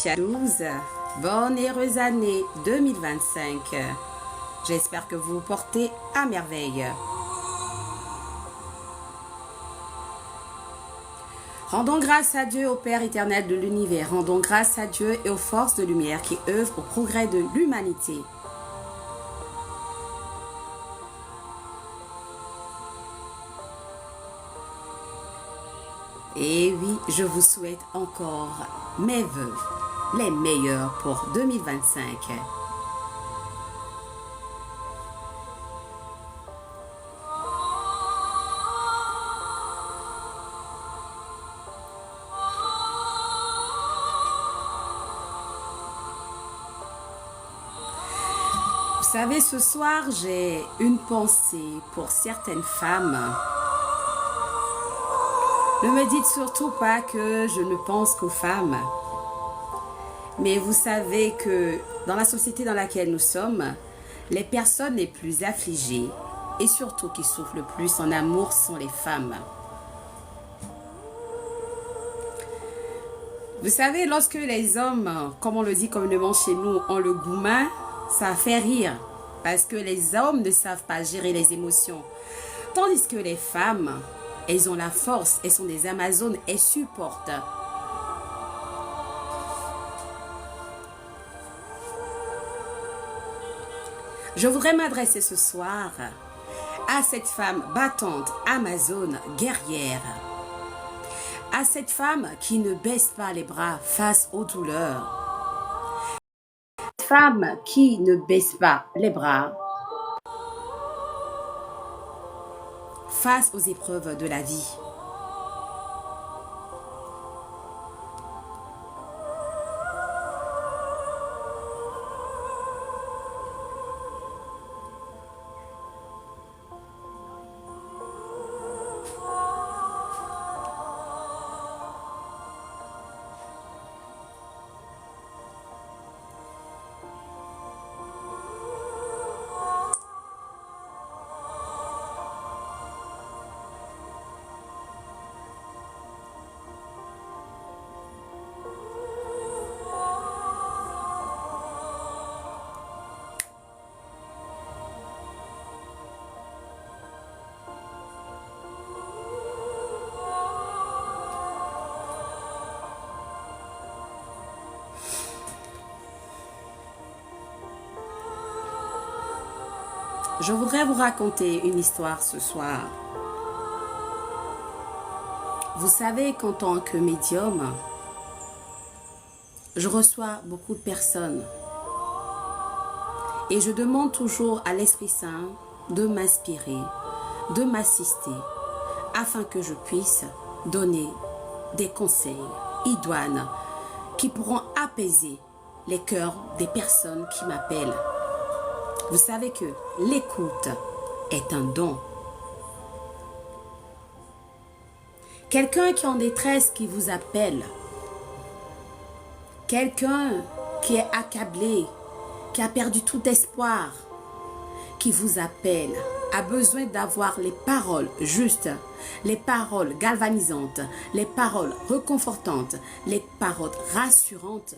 12, bonne et heureuse année 2025. J'espère que vous vous portez à merveille. Rendons grâce à Dieu, au Père éternel de l'univers. Rendons grâce à Dieu et aux forces de lumière qui œuvrent au progrès de l'humanité. Et oui, je vous souhaite encore mes vœux, les meilleurs pour 2025. Vous savez, ce soir, j'ai une pensée pour certaines femmes. Ne me dites surtout pas que je ne pense qu'aux femmes. Mais vous savez que dans la société dans laquelle nous sommes, les personnes les plus affligées et surtout qui souffrent le plus en amour sont les femmes. Vous savez, lorsque les hommes, comme on le dit communément chez nous, ont le gourmand, ça fait rire. Parce que les hommes ne savent pas gérer les émotions. Tandis que les femmes, elles ont la force, elles sont des Amazones, elles supportent. Je voudrais m'adresser ce soir à cette femme battante, Amazone, guerrière. À cette femme qui ne baisse pas les bras face aux douleurs. Femme qui ne baisse pas les bras face aux épreuves de la vie. Je voudrais vous raconter une histoire ce soir. Vous savez qu'en tant que médium, je reçois beaucoup de personnes. Et je demande toujours à l'Esprit Saint de m'inspirer, de m'assister, afin que je puisse donner des conseils idoines qui pourront apaiser les cœurs des personnes qui m'appellent. Vous savez que l'écoute est un don. Quelqu'un qui est en détresse qui vous appelle. Quelqu'un qui est accablé, qui a perdu tout espoir, qui vous appelle, a besoin d'avoir les paroles justes, les paroles galvanisantes, les paroles réconfortantes, les paroles rassurantes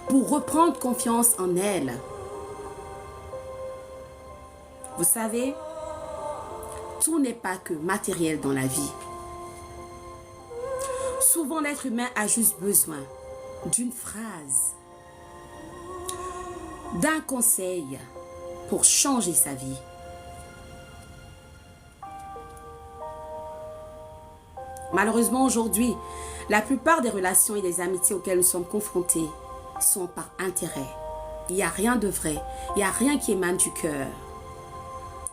pour reprendre confiance en elle. Vous savez, tout n'est pas que matériel dans la vie. Souvent, l'être humain a juste besoin d'une phrase, d'un conseil pour changer sa vie. Malheureusement, aujourd'hui, la plupart des relations et des amitiés auxquelles nous sommes confrontés sont par intérêt. Il n'y a rien de vrai, il n'y a rien qui émane du cœur.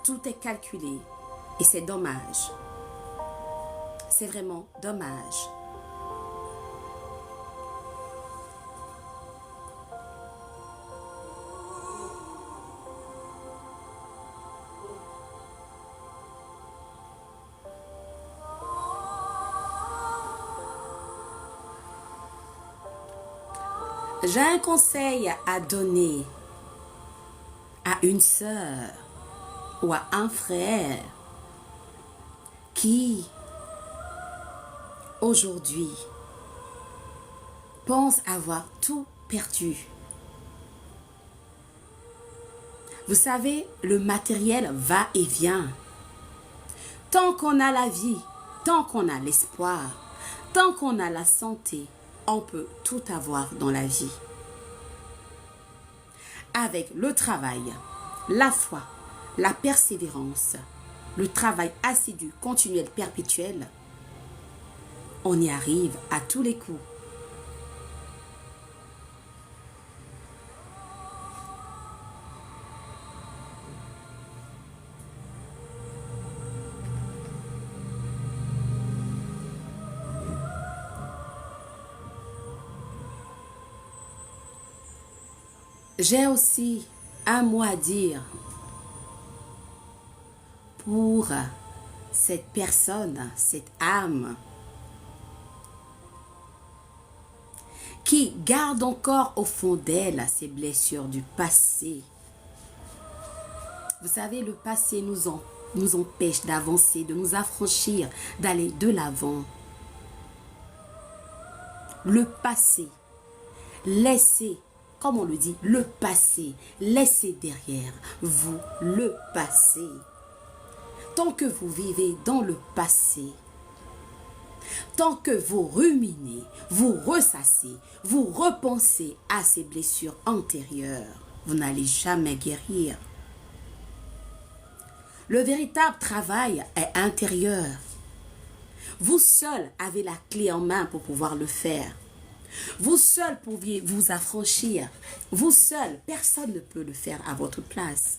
Tout est calculé et c'est dommage. C'est vraiment dommage. J'ai un conseil à donner à une sœur ou à un frère qui aujourd'hui pense avoir tout perdu. Vous savez, le matériel va et vient. Tant qu'on a la vie, tant qu'on a l'espoir, tant qu'on a la santé, on peut tout avoir dans la vie. Avec le travail, la foi, la persévérance, le travail assidu, continuel, perpétuel, on y arrive à tous les coups. J'ai aussi un mot à dire pour cette personne, cette âme qui garde encore au fond d'elle ces blessures du passé. Vous savez, le passé nous empêche d'avancer, de nous affranchir, d'aller de l'avant. Le passé, laissez, comme on le dit, le passé, laissez derrière vous le passé. Tant que vous vivez dans le passé, tant que vous ruminez, vous ressassez, vous repensez à ces blessures antérieures, vous n'allez jamais guérir. Le véritable travail est intérieur. Vous seul avez la clé en main pour pouvoir le faire. Vous seul pouviez vous affranchir. Vous seul, personne ne peut le faire à votre place.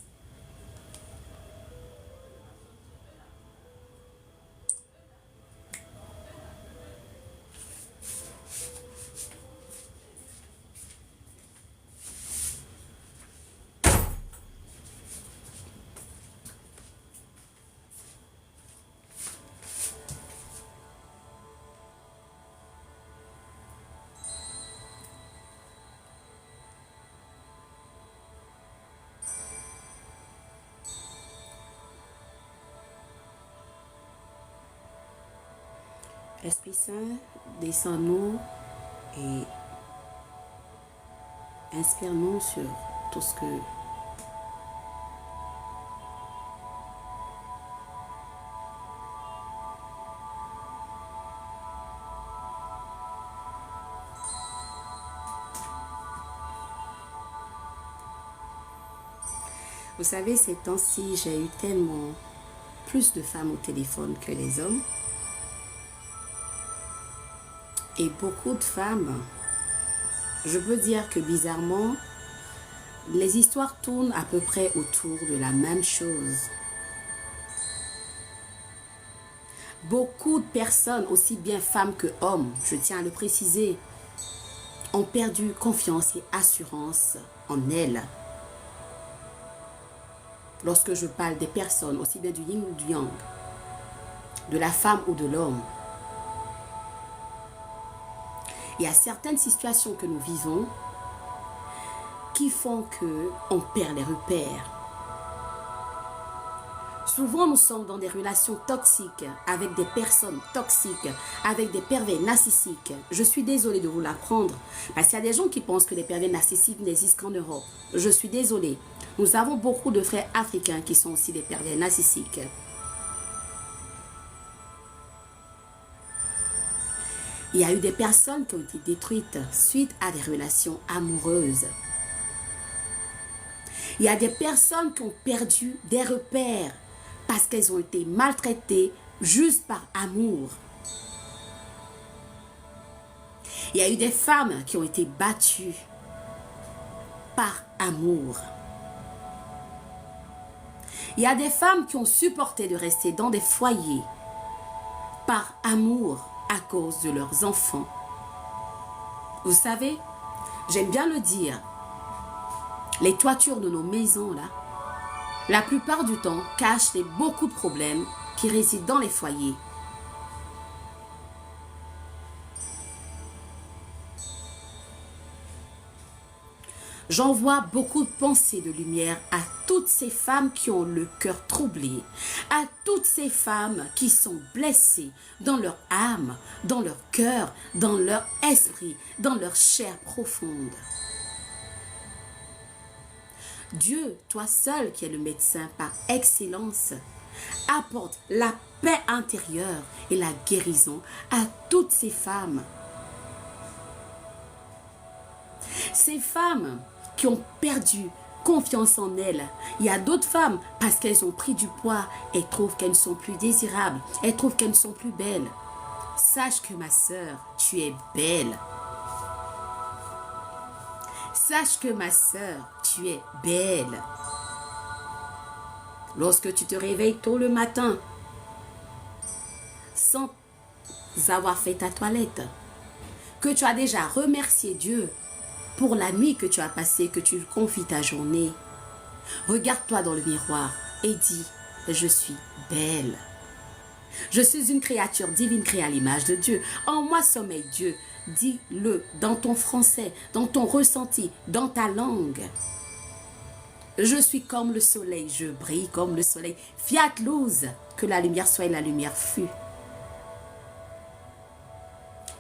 Esprit Saint, descends-nous et inspire-nous sur tout ce que vous savez, ces temps-ci, j'ai eu tellement plus de femmes au téléphone que les hommes. Et beaucoup de femmes, je peux dire que bizarrement, les histoires tournent à peu près autour de la même chose. Beaucoup de personnes, aussi bien femmes que hommes, je tiens à le préciser, ont perdu confiance et assurance en elles. Lorsque je parle des personnes, aussi bien du yin ou du yang, de la femme ou de l'homme, il y a certaines situations que nous vivons qui font qu'on perd les repères. Souvent, nous sommes dans des relations toxiques, avec des personnes toxiques, avec des pervers narcissiques. Je suis désolée de vous l'apprendre, parce qu'il y a des gens qui pensent que les pervers narcissiques n'existent qu'en Europe. Je suis désolée. Nous avons beaucoup de frères africains qui sont aussi des pervers narcissiques. Il y a eu des personnes qui ont été détruites suite à des relations amoureuses. Il y a des personnes qui ont perdu des repères parce qu'elles ont été maltraitées juste par amour. Il y a eu des femmes qui ont été battues par amour. Il y a des femmes qui ont supporté de rester dans des foyers par amour à cause de leurs enfants. Vous savez, j'aime bien le dire, les toitures de nos maisons, là, la plupart du temps, cachent beaucoup de problèmes qui résident dans les foyers. J'envoie beaucoup de pensées de lumière à toutes ces femmes qui ont le cœur troublé, à toutes ces femmes qui sont blessées dans leur âme, dans leur cœur, dans leur esprit, dans leur chair profonde. Dieu, toi seul qui es le médecin par excellence, apporte la paix intérieure et la guérison à toutes ces femmes. Ces femmes qui ont perdu confiance en elles. Il y a d'autres femmes, parce qu'elles ont pris du poids, elles trouvent qu'elles ne sont plus désirables, elles trouvent qu'elles ne sont plus belles. Sache que ma sœur, tu es belle. Sache que ma sœur, tu es belle. Lorsque tu te réveilles tôt le matin, sans avoir fait ta toilette, que tu as déjà remercié Dieu pour la nuit que tu as passée, que tu confies ta journée, regarde-toi dans le miroir et dis, je suis belle. Je suis une créature divine créée à l'image de Dieu. En moi sommeille Dieu. Dis-le dans ton français, dans ton ressenti, dans ta langue. Je suis comme le soleil, je brille comme le soleil. Fiat luz, que la lumière soit et la lumière fût.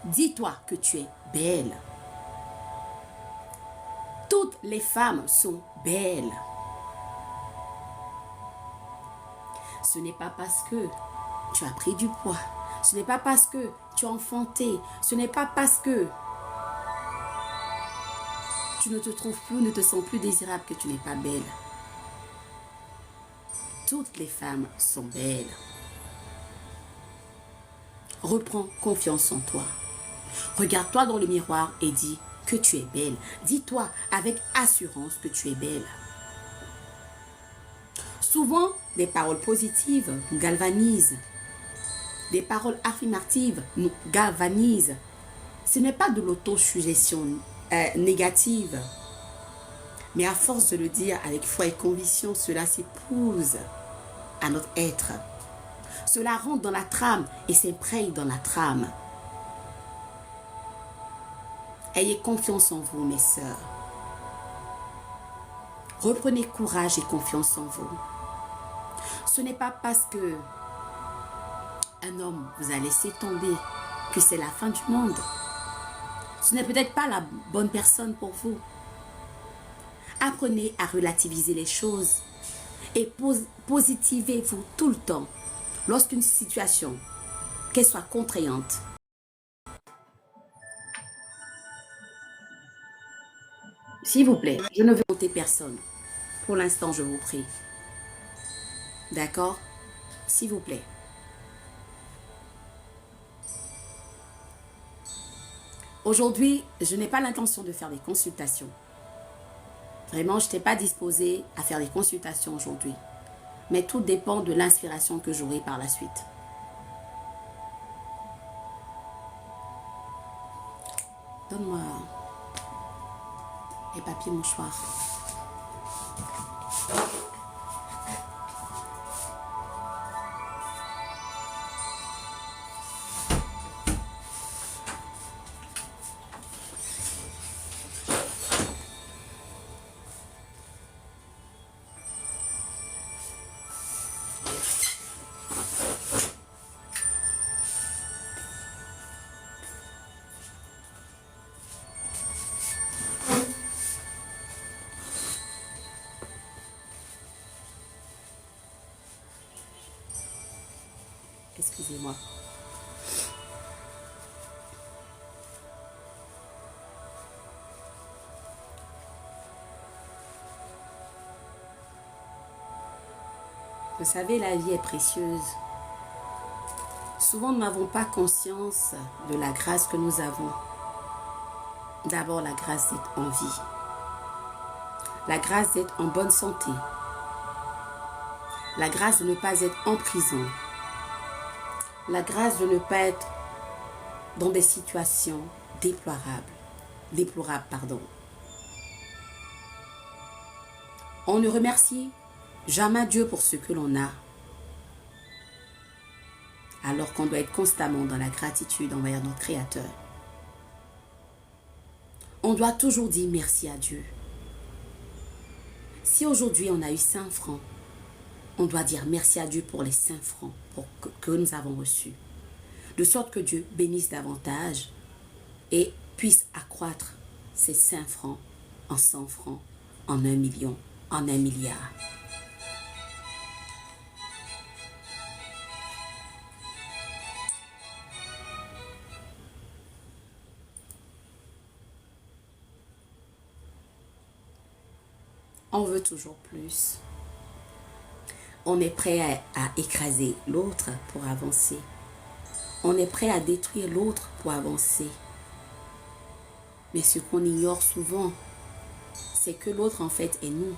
Dis-toi que tu es belle. Toutes les femmes sont belles. Ce n'est pas parce que tu as pris du poids. Ce n'est pas parce que tu as enfanté. Ce n'est pas parce que tu ne te trouves plus, ne te sens plus désirable que tu n'es pas belle. Toutes les femmes sont belles. Reprends confiance en toi. Regarde-toi dans le miroir et dis que tu es belle. Dis-toi avec assurance que tu es belle. Souvent, des paroles positives nous galvanisent. Des paroles affirmatives nous galvanisent. Ce n'est pas de l'autosuggestion négative. Mais à force de le dire avec foi et conviction, cela s'épouse à notre être. Cela rentre dans la trame et s'imprègne dans la trame. Ayez confiance en vous, mes sœurs. Reprenez courage et confiance en vous. Ce n'est pas parce que un homme vous a laissé tomber que c'est la fin du monde. Ce n'est peut-être pas la bonne personne pour vous. Apprenez à relativiser les choses et positivez-vous tout le temps. Lorsqu'une situation, qu'elle soit contraignante, s'il vous plaît, je ne veux compter personne. Pour l'instant, je vous prie. D'accord? S'il vous plaît. Aujourd'hui, je n'ai pas l'intention de faire des consultations. Vraiment, je n'étais pas disposée à faire des consultations aujourd'hui. Mais tout dépend de l'inspiration que j'aurai par la suite. Donne-moi les papiers mouchoirs. Excusez-moi. Vous savez, la vie est précieuse. Souvent, nous n'avons pas conscience de la grâce que nous avons. D'abord, la grâce d'être en vie. La grâce d'être en bonne santé. La grâce de ne pas être en prison. La grâce de ne pas être dans des situations déplorables. On ne remercie jamais Dieu pour ce que l'on a, alors qu'on doit être constamment dans la gratitude envers notre Créateur. On doit toujours dire merci à Dieu. Si aujourd'hui on a eu 5 francs, on doit dire merci à Dieu pour les 5 francs que nous avons reçus. De sorte que Dieu bénisse davantage et puisse accroître ces 5 francs en 100 francs, en 1 million, en 1 milliard. On veut toujours plus. On est prêt à écraser l'autre pour avancer. On est prêt à détruire l'autre pour avancer. Mais ce qu'on ignore souvent, c'est que l'autre en fait est nous.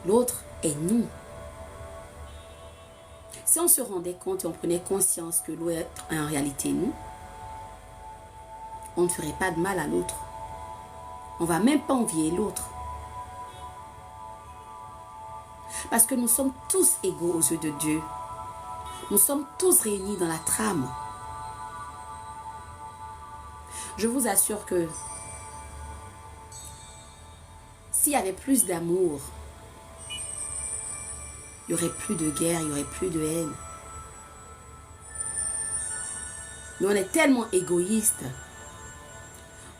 L'autre est nous. Si on se rendait compte et on prenait conscience que l'autre est en réalité nous, on ne ferait pas de mal à l'autre. On ne va même pas envier l'autre. Parce que nous sommes tous égaux aux yeux de Dieu. Nous sommes tous réunis dans la trame. Je vous assure que s'il y avait plus d'amour, il n'y aurait plus de guerre, il n'y aurait plus de haine. Mais on est tellement égoïste.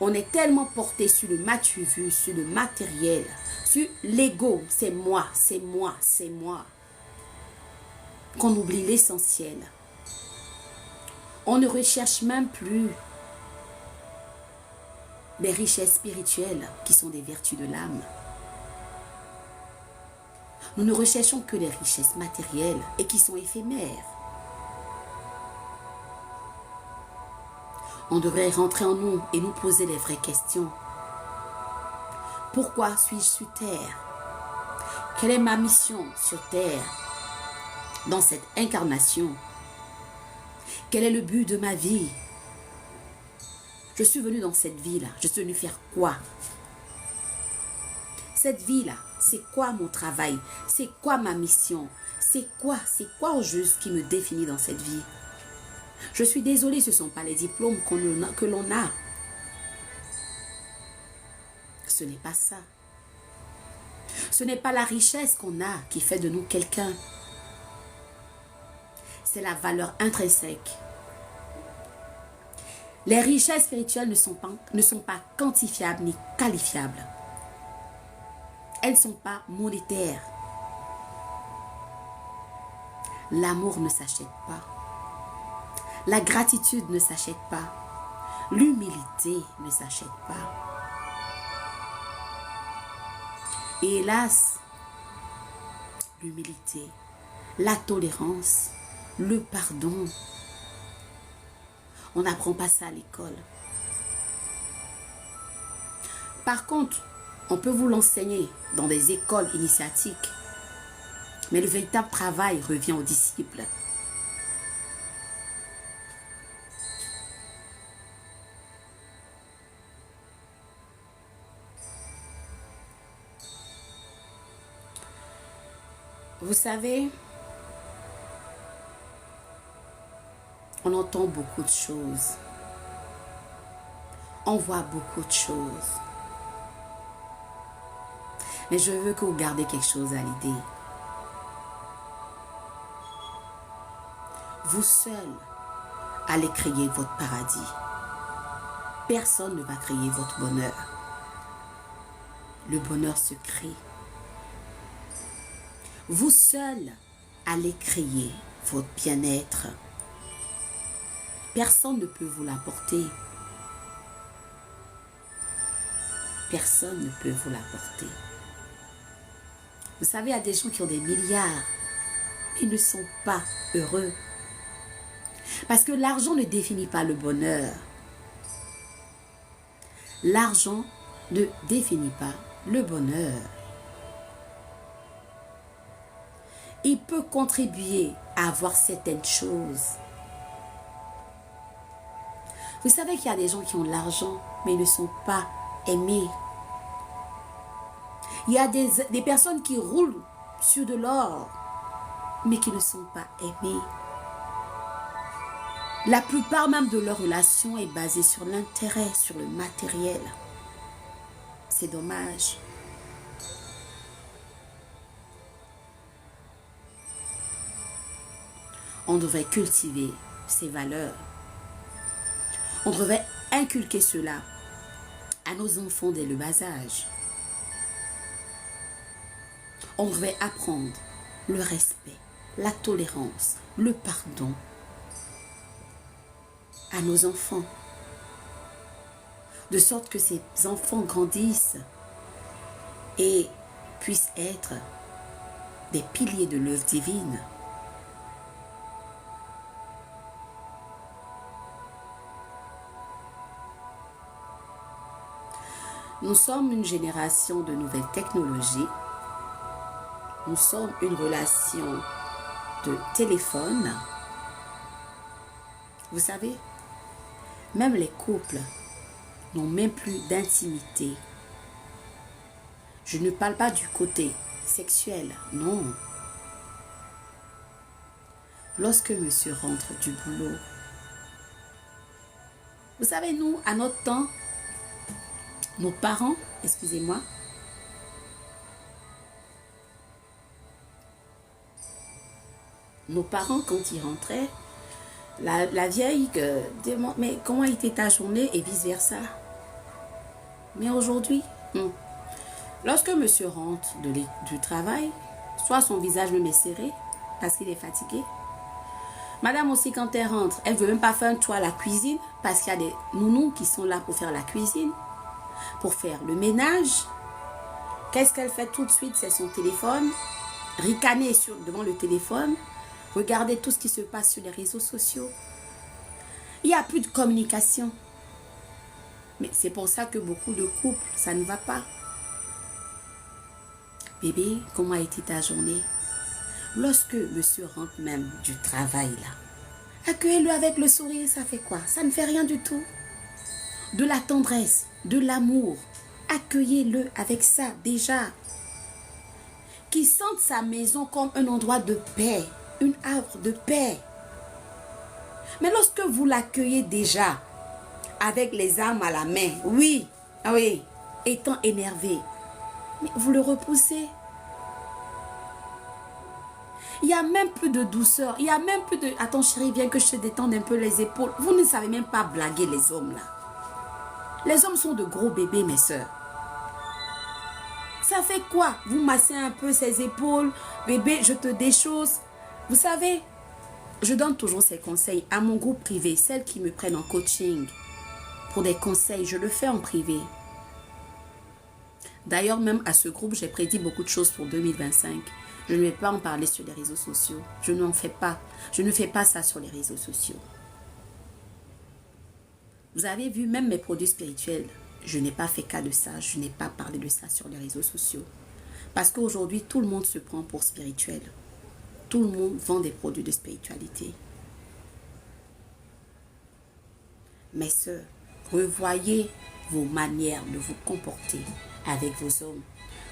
On est tellement porté sur le matu-vu, sur le matériel, sur l'ego. C'est moi, c'est moi, c'est moi. Qu'on oublie l'essentiel. On ne recherche même plus les richesses spirituelles qui sont des vertus de l'âme. Nous ne recherchons que les richesses matérielles et qui sont éphémères. On devrait rentrer en nous et nous poser les vraies questions. Pourquoi suis-je sur terre? Quelle est ma mission sur terre dans cette incarnation? Quel est le but de ma vie? Je suis venu dans cette vie-là. Je suis venu faire quoi? Cette vie-là, c'est quoi mon travail? C'est quoi ma mission? C'est quoi au juste qui me définit dans cette vie? Je suis désolée, ce ne sont pas les diplômes que l'on a. Ce n'est pas ça. Ce n'est pas la richesse qu'on a qui fait de nous quelqu'un. C'est la valeur intrinsèque. Les richesses spirituelles ne sont pas quantifiables ni qualifiables. Elles ne sont pas monétaires. L'amour ne s'achète pas. La gratitude ne s'achète pas. L'humilité ne s'achète pas. Et hélas, l'humilité, la tolérance, le pardon, on n'apprend pas ça à l'école. Par contre, on peut vous l'enseigner dans des écoles initiatiques. Mais le véritable travail revient aux disciples. Vous savez, on entend beaucoup de choses. On voit beaucoup de choses. Mais je veux que vous gardiez quelque chose à l'idée. Vous seul allez créer votre paradis. Personne ne va créer votre bonheur. Le bonheur se crée. Vous seul allez créer votre bien-être. Personne ne peut vous l'apporter. Personne ne peut vous l'apporter. Vous savez, il y a des gens qui ont des milliards. Ils ne sont pas heureux. Parce que l'argent ne définit pas le bonheur. L'argent ne définit pas le bonheur. Il peut contribuer à avoir certaines choses. Vous savez qu'il y a des gens qui ont de l'argent, mais ils ne sont pas aimés. Il y a des personnes qui roulent sur de l'or, mais qui ne sont pas aimées. La plupart même de leur relation est basée sur l'intérêt, sur le matériel. C'est dommage. On devrait cultiver ces valeurs. On devrait inculquer cela à nos enfants dès le bas âge. On devrait apprendre le respect, la tolérance, le pardon à nos enfants. De sorte que ces enfants grandissent et puissent être des piliers de l'œuvre divine. Nous sommes une génération de nouvelles technologies. Nous sommes une relation de téléphone. Vous savez, même les couples n'ont même plus d'intimité. Je ne parle pas du côté sexuel, non. Lorsque monsieur rentre du boulot, vous savez, nous, à notre temps, nos parents, excusez-moi, nos parents, quand ils rentraient, la vieille demande, mais comment était ta journée et vice-versa. Mais aujourd'hui, lorsque monsieur rentre du travail, soit son visage me met serré parce qu'il est fatigué. Madame aussi, quand elle rentre, elle ne veut même pas faire un tour à la cuisine parce qu'il y a des nounous qui sont là pour faire la cuisine, pour faire le ménage. Qu'est-ce qu'elle fait tout de suite? C'est son téléphone, ricaner devant le téléphone, regarder tout ce qui se passe sur les réseaux sociaux. Il n'y a plus de communication. Mais c'est pour ça que beaucoup de couples, ça ne va pas. Bébé, comment a été ta journée? Lorsque monsieur rentre même du travail là, accueillez-le avec le sourire, ça fait quoi? Ça ne fait rien du tout. De la tendresse, de l'amour. Accueillez-le avec ça déjà. Qu'il sente sa maison comme un endroit de paix, une havre de paix. Mais lorsque vous l'accueillez déjà avec les armes à la main, oui, étant énervé, mais vous le repoussez. Il n'y a même plus de douceur. Il n'y a même plus de... Attends chérie, viens que je te détende un peu les épaules. Vous ne savez même pas blaguer les hommes là. Les hommes sont de gros bébés, mes soeurs. Ça fait quoi? Vous massez un peu ses épaules. Bébé, je te déchausse. Vous savez, je donne toujours ces conseils à mon groupe privé. Celles qui me prennent en coaching pour des conseils, je le fais en privé. D'ailleurs, même à ce groupe, j'ai prédit beaucoup de choses pour 2025. Je ne vais pas en parler sur les réseaux sociaux. Je n'en fais pas. Je ne fais pas ça sur les réseaux sociaux. Vous avez vu, même mes produits spirituels, je n'ai pas fait cas de ça. Je n'ai pas parlé de ça sur les réseaux sociaux. Parce qu'aujourd'hui, tout le monde se prend pour spirituel. Tout le monde vend des produits de spiritualité. Mes sœurs, revoyez vos manières de vous comporter avec vos hommes.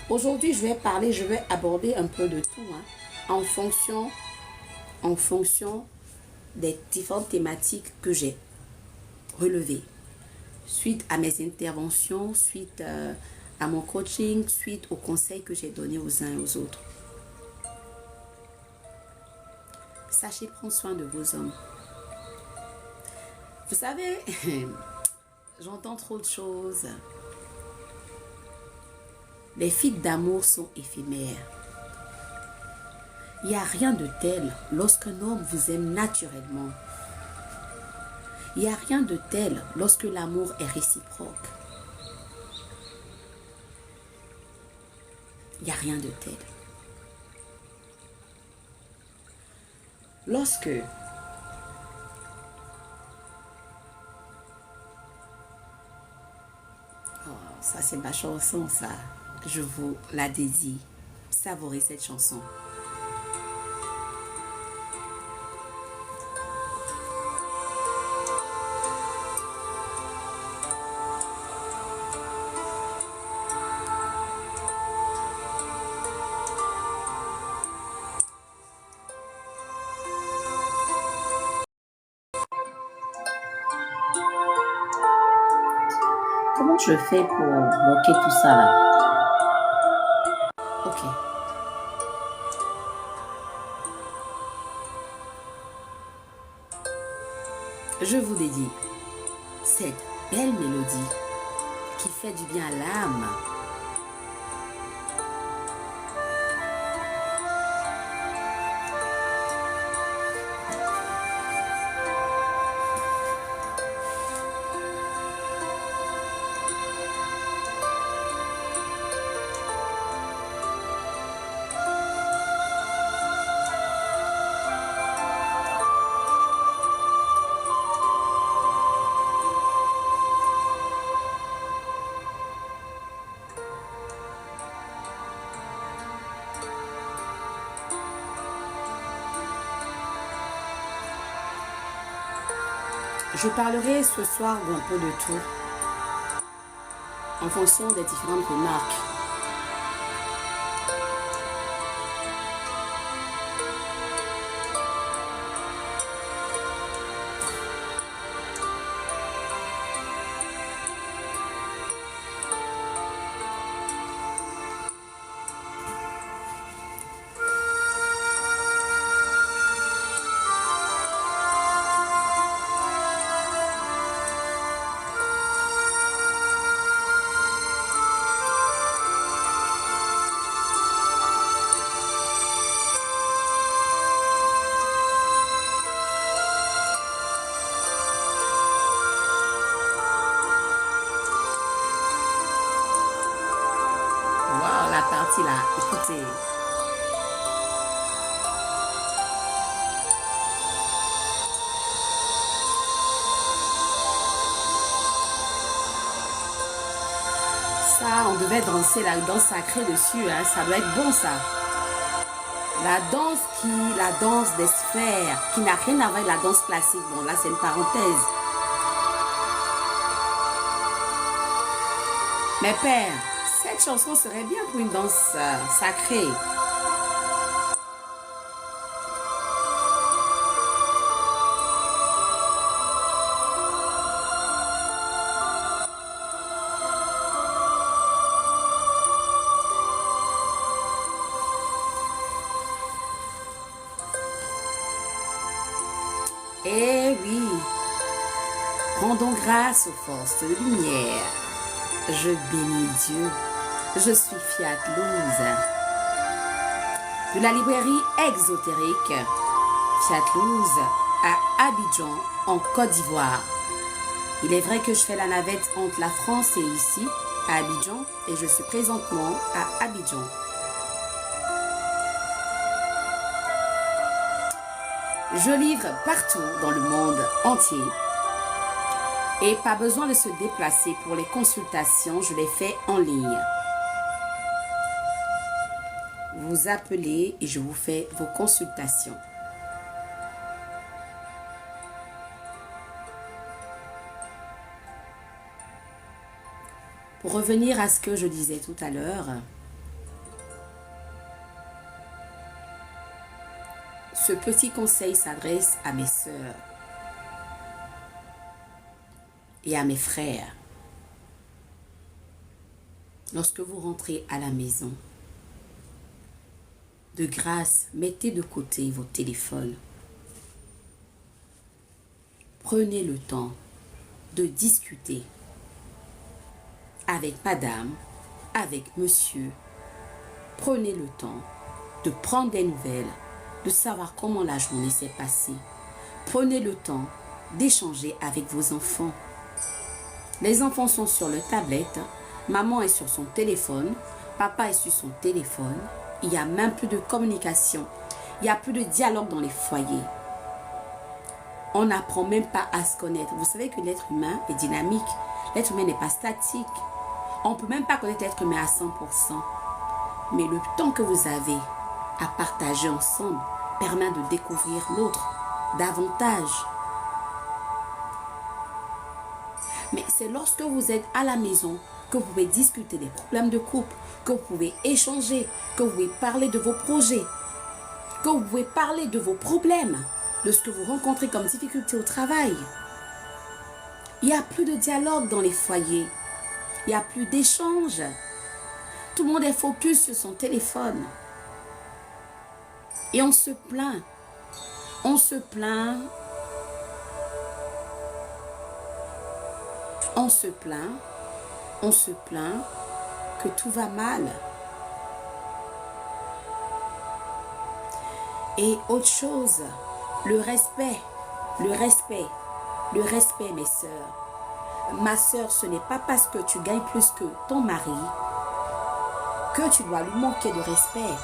Aujourd'hui, je vais aborder un peu de tout, en fonction des différentes thématiques que j'ai relevées. Suite à mes interventions, suite à mon coaching, suite aux conseils que j'ai donnés aux uns et aux autres. Sachez prendre soin de vos hommes. Vous savez, j'entends trop de choses. Les fuites d'amour sont éphémères. Il n'y a rien de tel lorsqu'un homme vous aime naturellement. Il n'y a rien de tel lorsque l'amour est réciproque. Il n'y a rien de tel. Lorsque ça c'est ma chanson, ça. Je vous la dédie. Savourez cette chanson. Comment je fais pour bloquer tout ça là? Ok. je vous dédie cette belle mélodie qui fait du bien à l'âme. Je parlerai ce soir d'un peu de tout, en fonction des différentes remarques. Wow, la partie là, écoutez. Ça, on devait danser la danse sacrée dessus, hein. Ça doit être bon ça. La danse des sphères, qui n'a rien à voir avec la danse classique. Bon, là, c'est une parenthèse. Mais père, cette chanson serait bien pour une danse sacrée. Eh oui, rendons grâce aux forces de lumière. Je bénis Dieu. Je suis Fiat Luz. De la librairie exotérique Fiat Luz à Abidjan, en Côte d'Ivoire. Il est vrai que je fais la navette entre la France et ici, à Abidjan, et je suis présentement à Abidjan. Je livre partout dans le monde entier. Et pas besoin de se déplacer pour les consultations, je les fais en ligne. Vous appelez et je vous fais vos consultations. Pour revenir à ce que je disais tout à l'heure, ce petit conseil s'adresse à mes sœurs et à mes frères. Lorsque vous rentrez à la maison, de grâce, mettez de côté vos téléphones. Prenez le temps de discuter avec madame, avec monsieur. Prenez le temps de prendre des nouvelles, de savoir comment la journée s'est passée. Prenez le temps d'échanger avec vos enfants. Les enfants sont sur le tablette, maman est sur son téléphone, papa est sur son téléphone. Il n'y a même plus de communication. Il n'y a plus de dialogue dans les foyers. On n'apprend même pas à se connaître. Vous savez que l'être humain est dynamique. L'être humain n'est pas statique. On ne peut même pas connaître l'être humain à 100%. Mais le temps que vous avez à partager ensemble permet de découvrir l'autre davantage. Mais c'est lorsque vous êtes à la maison que vous pouvez discuter des problèmes de couple, que vous pouvez échanger, que vous pouvez parler de vos projets, que vous pouvez parler de vos problèmes, de ce que vous rencontrez comme difficulté au travail. Il n'y a plus de dialogue dans les foyers. Il n'y a plus d'échange. Tout le monde est focus sur son téléphone. Et on se plaint. On se plaint on se plaint que tout va mal. Et autre chose, le respect, mes sœurs. Ma sœur, ce n'est pas parce que tu gagnes plus que ton mari que tu dois lui manquer de respect.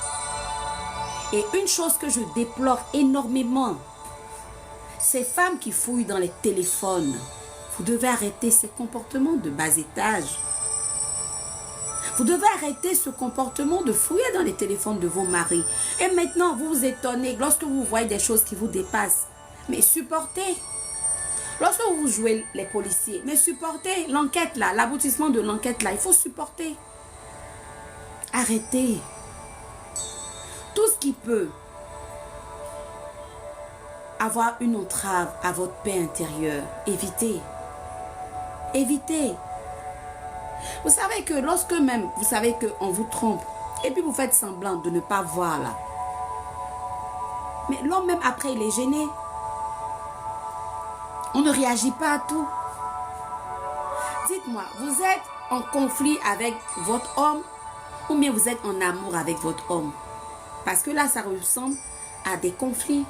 Et une chose que je déplore énormément, ces femmes qui fouillent dans les téléphones, vous devez arrêter ces comportements de bas étage. Vous devez arrêter ce comportement de fouiller dans les téléphones de vos maris. Et maintenant, vous vous étonnez lorsque vous voyez des choses qui vous dépassent. Mais supportez. Lorsque vous jouez les policiers, mais supportez l'enquête là, l'aboutissement de l'enquête là, il faut supporter. Arrêtez. Tout ce qui peut avoir une entrave à votre paix intérieure, évitez. Évitez. Vous savez que lorsque même, vous savez qu'on vous trompe, et puis vous faites semblant de ne pas voir là. Mais l'homme même après, il est gêné. On ne réagit pas à tout. Dites-moi, vous êtes en conflit avec votre homme ou bien vous êtes en amour avec votre homme? Parce que là, ça ressemble à des conflits.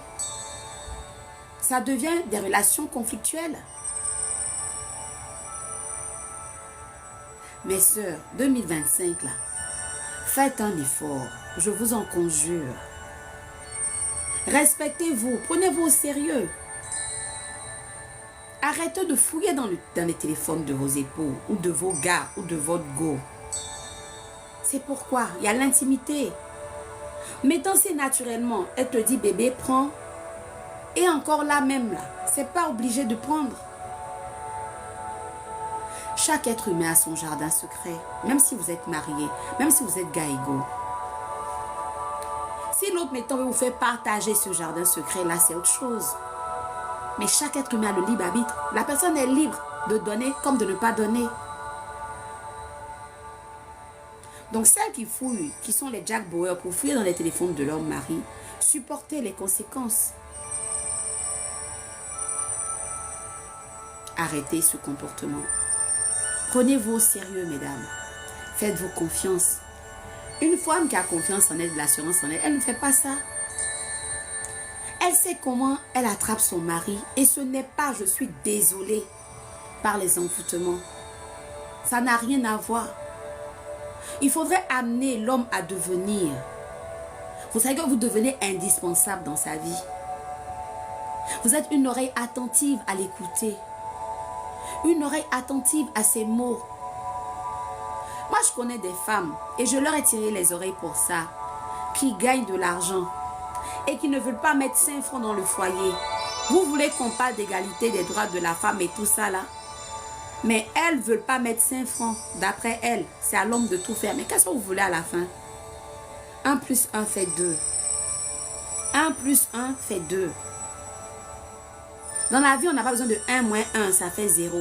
Ça devient des relations conflictuelles. Mes sœurs, 2025 là, faites un effort, je vous en conjure. Respectez-vous, prenez-vous au sérieux. Arrêtez de fouiller dans les téléphones de vos époux, ou de vos gars, ou de votre go. C'est pourquoi il y a l'intimité. Mais danser naturellement, elle te dit bébé, prends. Et encore là même là, c'est pas obligé de prendre. Chaque être humain a son jardin secret, même si vous êtes marié, même si vous êtes gars égaux. Si l'autre, mettons, vous fait partager ce jardin secret, là, c'est autre chose. Mais chaque être humain a le libre arbitre. La personne est libre de donner comme de ne pas donner. Donc, celles qui fouillent, qui sont les Jack Bauer pour fouiller dans les téléphones de leur mari, supportez les conséquences. Arrêtez ce comportement. Prenez-vous au sérieux, mesdames. Faites-vous confiance. Une femme qui a confiance en elle, de l'assurance en elle, elle ne fait pas ça. Elle sait comment elle attrape son mari. Et ce n'est pas, je suis désolée, par les envoûtements. Ça n'a rien à voir. Il faudrait amener l'homme à devenir. Vous savez que vous devenez indispensable dans sa vie. Vous êtes une oreille attentive à l'écouter. Une oreille attentive à ses mots. Moi, je connais des femmes, et je leur ai tiré les oreilles pour ça, qui gagnent de l'argent et qui ne veulent pas mettre 5 francs dans le foyer. Vous voulez qu'on parle d'égalité des droits de la femme et tout ça là? Mais elles ne veulent pas mettre 5 francs. D'après elles, c'est à l'homme de tout faire. Mais qu'est-ce que vous voulez à la fin? 1 plus 1 fait 2. 1 plus 1 fait 2. Dans la vie, on n'a pas besoin de 1 moins 1, ça fait 0.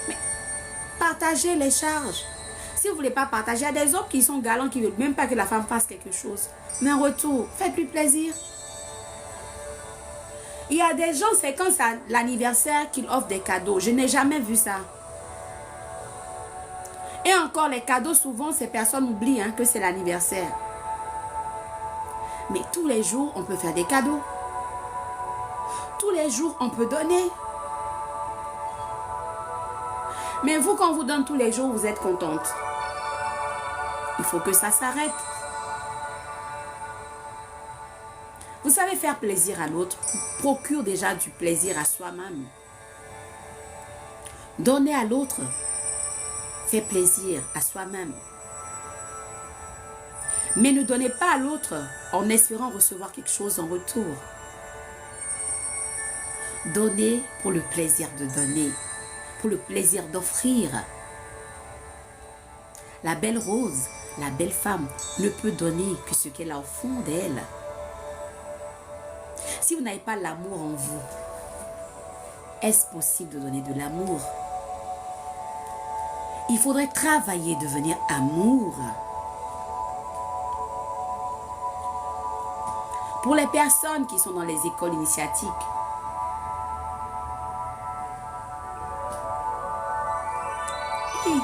Mais partagez les charges. Si vous ne voulez pas partager, il y a des hommes qui sont galants, qui ne veulent même pas que la femme fasse quelque chose. Mais en retour, faites-lui plaisir. Il y a des gens, c'est quand c'est l'anniversaire qu'ils offrent des cadeaux. Je n'ai jamais vu ça. Et encore, les cadeaux, souvent, ces personnes oublient que c'est l'anniversaire. Mais tous les jours, on peut faire des cadeaux. Tous les jours, on peut donner. Mais vous, quand on vous donne tous les jours, vous êtes contente. Il faut que ça s'arrête. Vous savez, faire plaisir à l'autre procure déjà du plaisir à soi-même. Donner à l'autre fait plaisir à soi-même. Mais ne donnez pas à l'autre en espérant recevoir quelque chose en retour. Donnez pour le plaisir de donner, pour le plaisir d'offrir. La belle rose, la belle femme ne peut donner que ce qu'elle a au fond d'elle. Si vous n'avez pas l'amour en vous, est-ce possible de donner de l'amour? Il faudrait travailler, devenir amour. Pour les personnes qui sont dans les écoles initiatiques, Oui.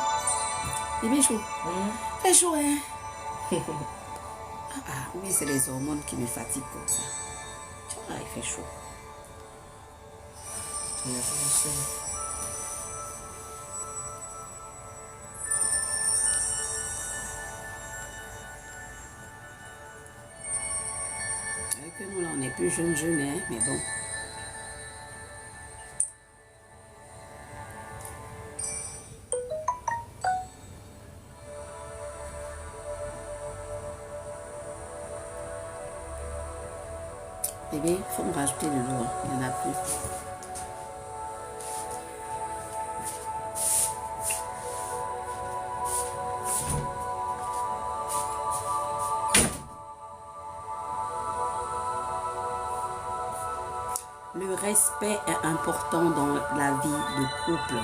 Il fait chaud. Fait chaud, hein? Oui, c'est les hormones qui me fatiguent comme ça. Tu vois, il fait chaud. Avec nous, là, on est plus jeunes, hein, mais bon. Bébé, il faut me rajouter de l'eau, hein. Il n'y en a plus. Le respect est important dans la vie de couple.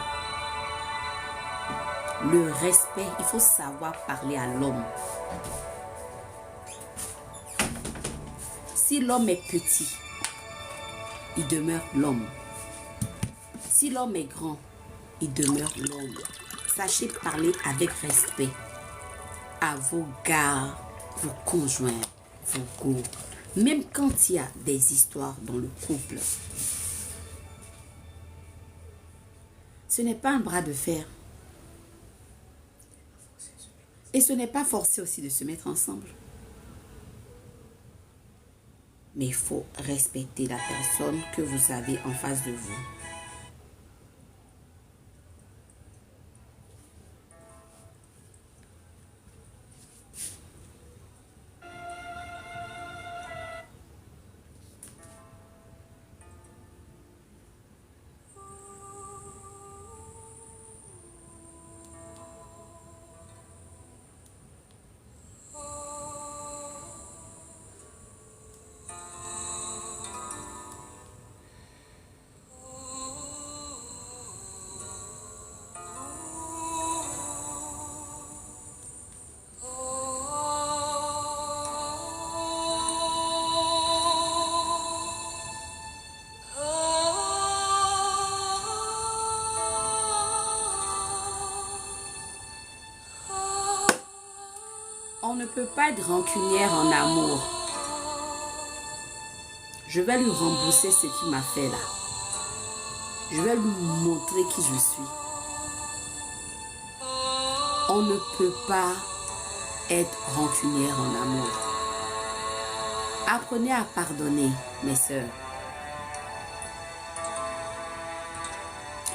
Le respect, il faut savoir parler à l'homme. Si l'homme est petit, il demeure l'homme. Si l'homme est grand, il demeure l'homme. Sachez parler avec respect à vos gars, vos conjoints, vos go. Même quand il y a des histoires dans le couple. Ce n'est pas un bras de fer. Et ce n'est pas forcé aussi de se mettre ensemble. Mais il faut respecter la personne que vous avez en face de vous. On ne peut pas être rancunière en amour. Je vais lui rembourser ce qu'il m'a fait là. Je vais lui montrer qui je suis. On ne peut pas être rancunière en amour. Apprenez à pardonner, mes sœurs.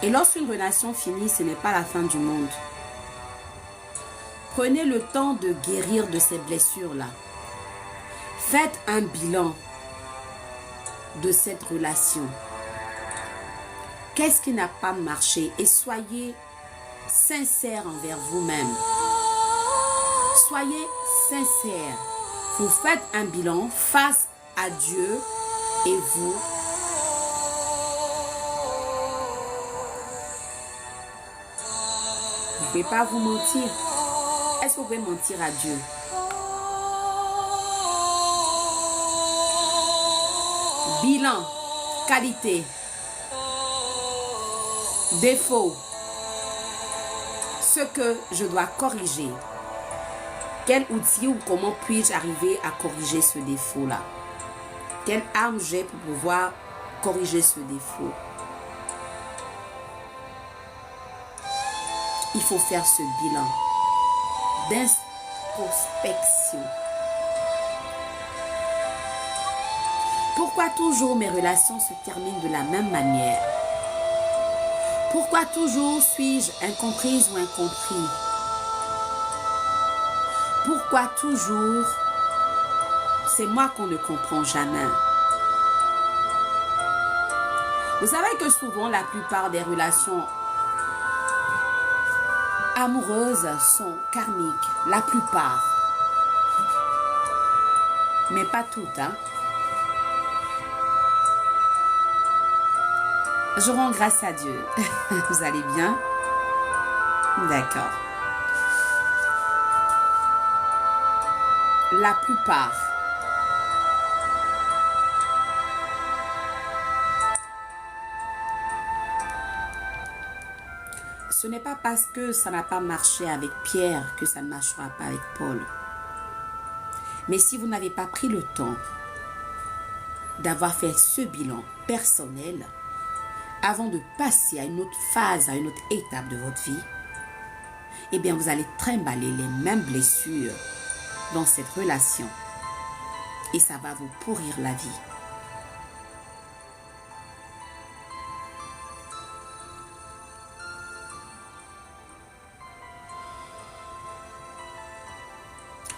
Et lorsqu'une relation finit, ce n'est pas la fin du monde. Prenez le temps de guérir de ces blessures-là. Faites un bilan de cette relation. Qu'est-ce qui n'a pas marché? Et soyez sincère envers vous-même. Soyez sincère. Vous faites un bilan face à Dieu et vous. Vous ne pouvez pas vous mentir. Est-ce que vous pouvez mentir à Dieu? Bilan, qualité, défaut, ce que je dois corriger. Quel outil ou comment puis-je arriver à corriger ce défaut-là? Quelle arme j'ai pour pouvoir corriger ce défaut? Il faut faire ce bilan d'introspection. Pourquoi toujours mes relations se terminent de la même manière? Pourquoi toujours suis-je incomprise ou incompris? Pourquoi toujours c'est moi qu'on ne comprend jamais? Vous savez que souvent la plupart des relations amoureuses sont karmiques, la plupart. Mais pas toutes, hein. Je rends grâce à Dieu. Vous allez bien? D'accord. La plupart. ce n'est pas parce que ça n'a pas marché avec Pierre que ça ne marchera pas avec Paul. Mais si vous n'avez pas pris le temps d'avoir fait ce bilan personnel avant de passer à une autre phase, à une autre étape de votre vie, eh bien vous allez trimballer les mêmes blessures dans cette relation et ça va vous pourrir la vie.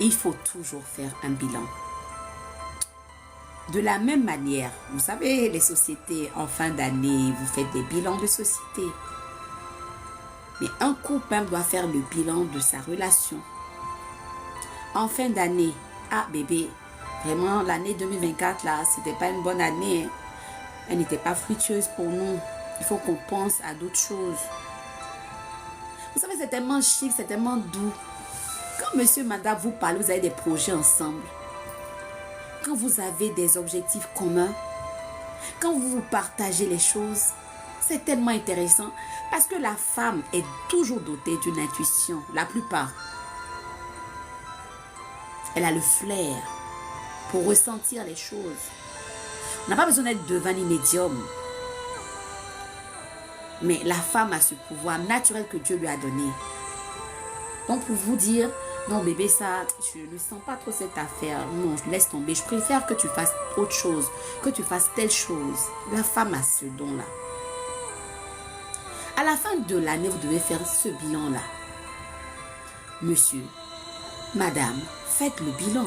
Il faut toujours faire un bilan. De la même manière, vous savez, les sociétés en fin d'année, vous faites des bilans de société. Mais un couple même doit faire le bilan de sa relation. En fin d'année, ah bébé, vraiment l'année 2024 là, c'était pas une bonne année. Elle n'était pas fructueuse pour nous. Il faut qu'on pense à d'autres choses. Vous savez, c'est tellement chic, c'est tellement doux. Quand monsieur, madame vous parlent, vous avez des projets ensemble. Quand vous avez des objectifs communs, quand vous vous partagez les choses, c'est tellement intéressant parce que la femme est toujours dotée d'une intuition, la plupart. Elle a le flair pour ressentir les choses. On n'a pas besoin d'être devin ni médium. Mais la femme a ce pouvoir naturel que Dieu lui a donné. Donc pour vous dire, non bébé, ça, je ne sens pas trop cette affaire. Non, je laisse tomber. Je préfère que tu fasses autre chose, que tu fasses telle chose. La femme a ce don-là. À la fin de l'année, vous devez faire ce bilan-là. Monsieur, madame, faites le bilan.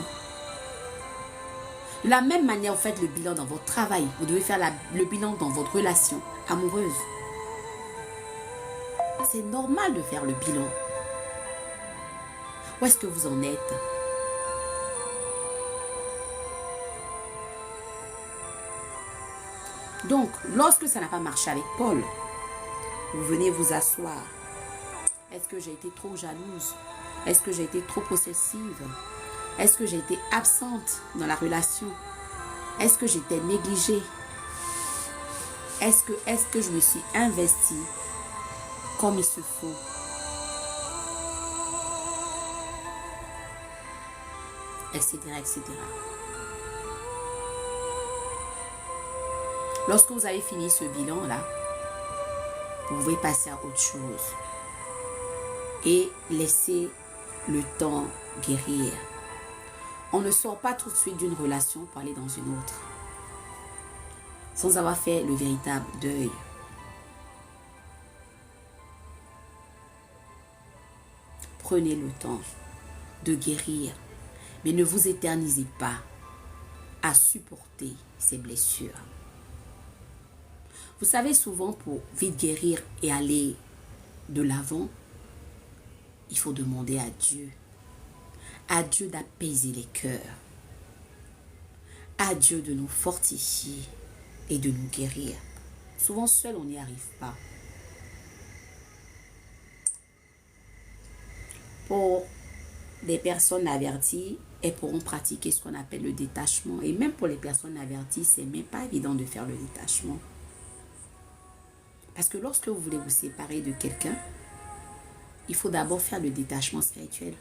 De la même manière, vous faites le bilan dans votre travail. Vous devez faire le bilan dans votre relation amoureuse. C'est normal de faire le bilan. Où est-ce que vous en êtes? Donc, lorsque ça n'a pas marché avec Paul, vous venez vous asseoir. Est-ce que j'ai été trop jalouse? Est-ce que j'ai été trop possessive? Est-ce que j'ai été absente dans la relation? Est-ce que j'étais négligée? Est-ce que je me suis investie comme il se faut? Etc., etc. Lorsque vous avez fini ce bilan-là, vous pouvez passer à autre chose et laisser le temps guérir. On ne sort pas tout de suite d'une relation pour aller dans une autre sans avoir fait le véritable deuil. Prenez le temps de guérir, mais ne vous éternisez pas à supporter ces blessures. Vous savez, souvent pour vite guérir et aller de l'avant, il faut demander à Dieu d'apaiser les cœurs, à Dieu de nous fortifier et de nous guérir. Souvent seul, on n'y arrive pas. Pour des personnes averties, elles pourront pratiquer ce qu'on appelle le détachement. Et même pour les personnes averties, c'est même pas évident de faire le détachement. Parce que lorsque vous voulez vous séparer de quelqu'un, il faut d'abord faire le détachement spirituel.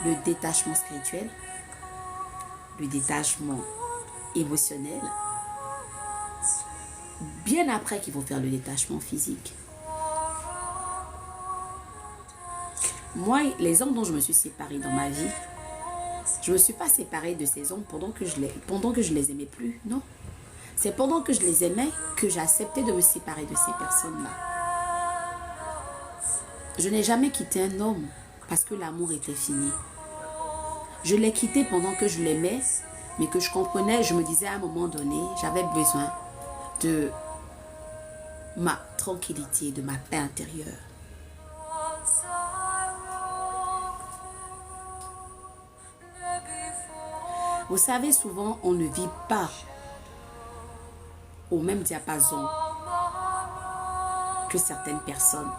Le détachement spirituel, le détachement émotionnel, bien après qu'il faut faire le détachement physique. Moi, les hommes dont je me suis séparée dans ma vie, je ne me suis pas séparée de ces hommes pendant que je les aimais plus, non. C'est pendant que je les aimais que j'ai accepté de me séparer de ces personnes-là. Je n'ai jamais quitté un homme parce que l'amour était fini. Je l'ai quitté pendant que je l'aimais, mais que je comprenais, je me disais à un moment donné, j'avais besoin de ma tranquillité, de ma paix intérieure. Vous savez, souvent, on ne vit pas au même diapason que certaines personnes.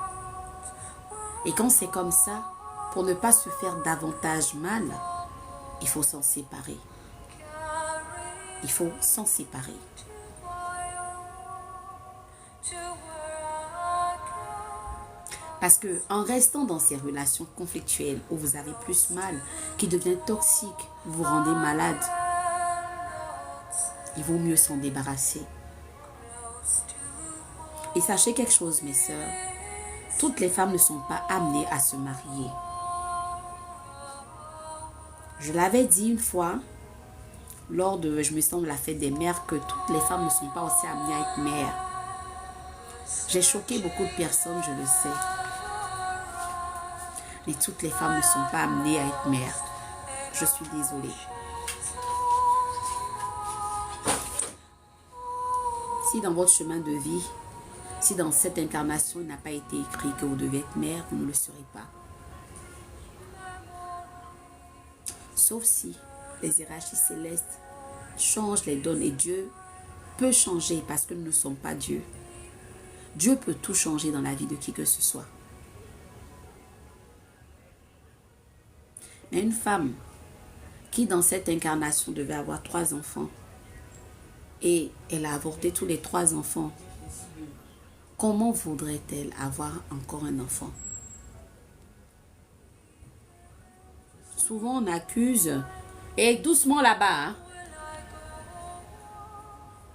Et quand c'est comme ça, pour ne pas se faire davantage mal, il faut s'en séparer. Il faut s'en séparer. Parce que en restant dans ces relations conflictuelles où vous avez plus mal, qui devient toxique, vous vous rendez malade, il vaut mieux s'en débarrasser. Et sachez quelque chose, mes sœurs, toutes les femmes ne sont pas amenées à se marier. Je l'avais dit une fois, lors de, je me semble, la fête des mères, que toutes les femmes ne sont pas aussi amenées à être mères. J'ai choqué beaucoup de personnes, je le sais. Mais toutes les femmes ne sont pas amenées à être mères. Je suis désolée. Si dans votre chemin de vie, si dans cette incarnation, il n'a pas été écrit que vous devez être mère, vous ne le serez pas. Sauf si les hiérarchies célestes changent les donnes. Et Dieu peut changer parce que nous ne sommes pas Dieu. Dieu peut tout changer dans la vie de qui que ce soit. Mais une femme qui dans cette incarnation devait avoir 3 enfants et elle a avorté tous les 3 enfants, comment voudrait-elle avoir encore un enfant? Souvent on accuse, et doucement là-bas, hein?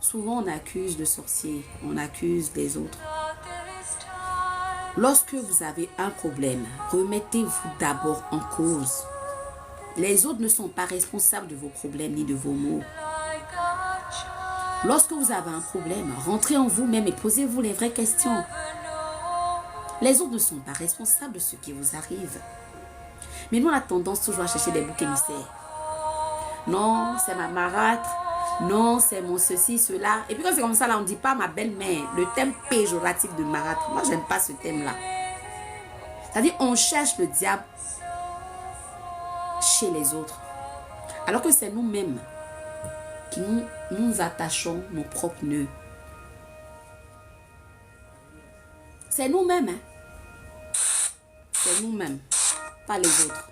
Souvent on accuse le sorcier, on accuse les autres. Lorsque vous avez un problème, remettez-vous d'abord en cause. Les autres ne sont pas responsables de vos problèmes ni de vos maux. Lorsque vous avez un problème, rentrez en vous-même et posez-vous les vraies questions. Les autres ne sont pas responsables de ce qui vous arrive. Mais nous, on a tendance toujours à chercher des boucs émissaires. Non, c'est ma marâtre. Non, c'est mon ceci, cela. Et puis quand c'est comme ça, là, on ne dit pas ma belle-mère. Le thème péjoratif de marâtre. Moi, j'aime pas ce thème-là. C'est-à-dire, on cherche le diable chez les autres. Alors que c'est nous-mêmes qui nous attachons nos propres nœuds. C'est nous-mêmes. Hein? C'est nous-mêmes, pas les autres.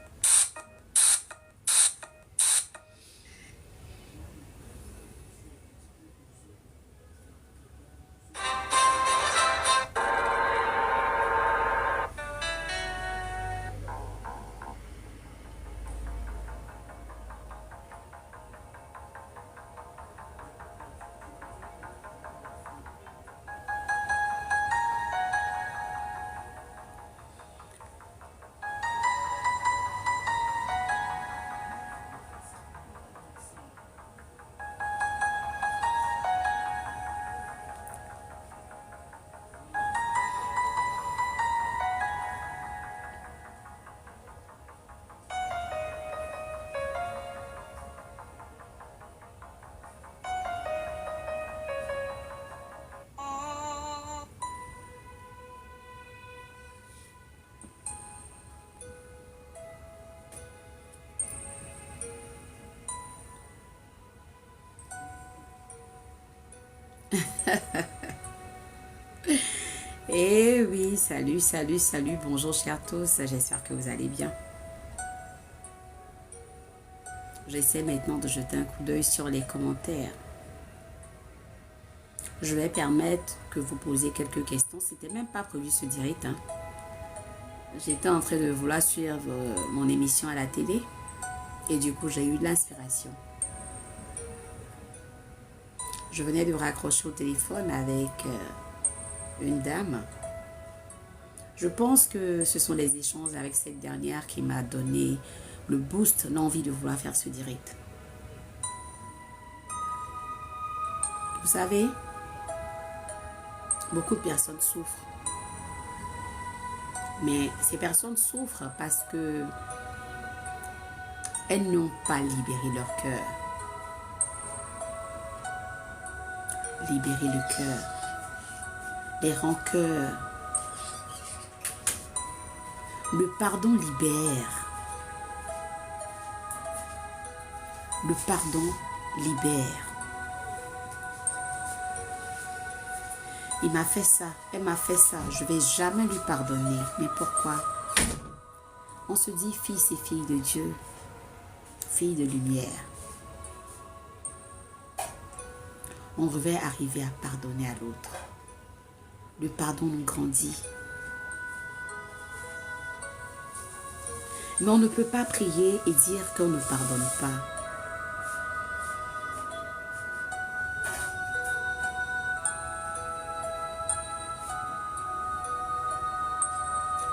Eh oui, salut, salut, salut, bonjour chers tous, j'espère que vous allez bien. J'essaie maintenant de jeter un coup d'œil sur les commentaires. Je vais permettre que vous posiez quelques questions, c'était même pas prévu ce direct. Hein. J'étais en train de vouloir suivre mon émission à la télé et du coup j'ai eu de l'inspiration. Je venais de raccrocher au téléphone avec une dame. Je pense que ce sont les échanges avec cette dernière qui m'a donné le boost, l'envie de vouloir faire ce direct. Vous savez, beaucoup de personnes souffrent. Mais ces personnes souffrent parce que elles n'ont pas libéré leur cœur. Libérer le cœur, les rancœurs. Le pardon libère. Le pardon libère. Il m'a fait ça, elle m'a fait ça, je ne vais jamais lui pardonner. Mais pourquoi? On se dit fils et filles de Dieu, filles de lumière. On devait arriver à pardonner à l'autre. Le pardon nous grandit. Mais on ne peut pas prier et dire qu'on ne pardonne pas.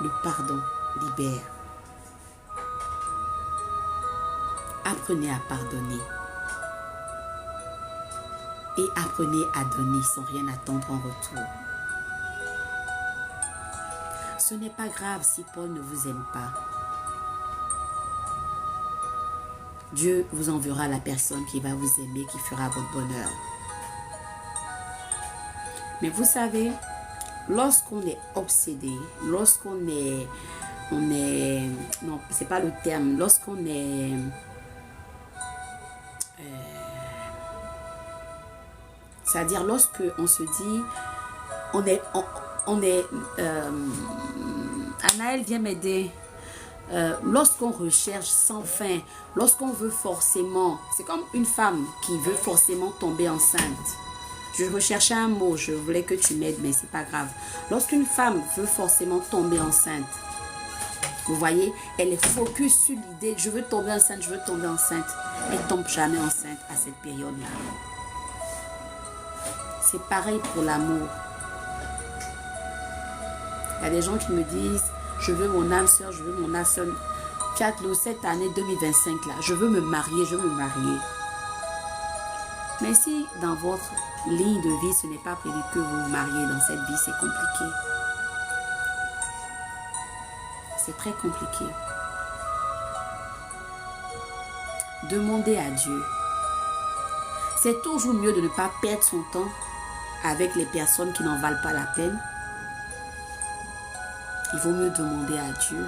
Le pardon libère. Apprenez à pardonner. Et apprenez à donner sans rien attendre en retour. Ce n'est pas grave si Paul ne vous aime pas. Dieu vous enverra la personne qui va vous aimer, qui fera votre bonheur. Mais vous savez, lorsqu'on est obsédé, lorsqu'on est, non, c'est pas le terme, lorsqu'on est, c'est-à-dire lorsque on se dit, Anaël, viens m'aider. Lorsqu'on recherche sans fin, lorsqu'on veut forcément, c'est comme une femme qui veut forcément tomber enceinte. Je recherchais un mot, je voulais que tu m'aides, mais c'est pas grave. Lorsqu'une femme veut forcément tomber enceinte, vous voyez, elle est focus sur l'idée, je veux tomber enceinte, je veux tomber enceinte. Elle ne tombe jamais enceinte à cette période-là. C'est pareil pour l'amour. Il y a des gens qui me disent, je veux mon âme sœur, je veux mon âme sœur. Fiat-le, cette année 2025 là, je veux me marier, je veux me marier. Mais si dans votre ligne de vie, ce n'est pas prévu que vous vous mariez dans cette vie, c'est compliqué. C'est très compliqué. Demandez à Dieu. C'est toujours mieux de ne pas perdre son temps avec les personnes qui n'en valent pas la peine. Il vaut mieux demander à Dieu.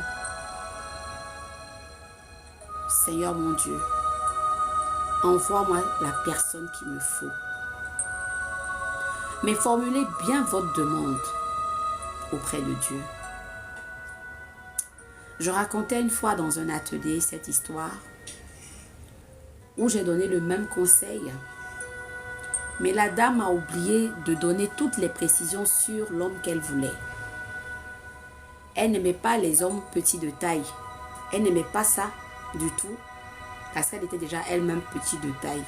Seigneur mon Dieu, envoie-moi la personne qu'il me faut. Mais formulez bien votre demande auprès de Dieu. Je racontais une fois dans un atelier cette histoire où j'ai donné le même conseil. Mais la dame a oublié de donner toutes les précisions sur l'homme qu'elle voulait. Elle n'aimait pas les hommes petits de taille. Elle n'aimait pas ça du tout parce qu'elle était déjà elle-même petite de taille.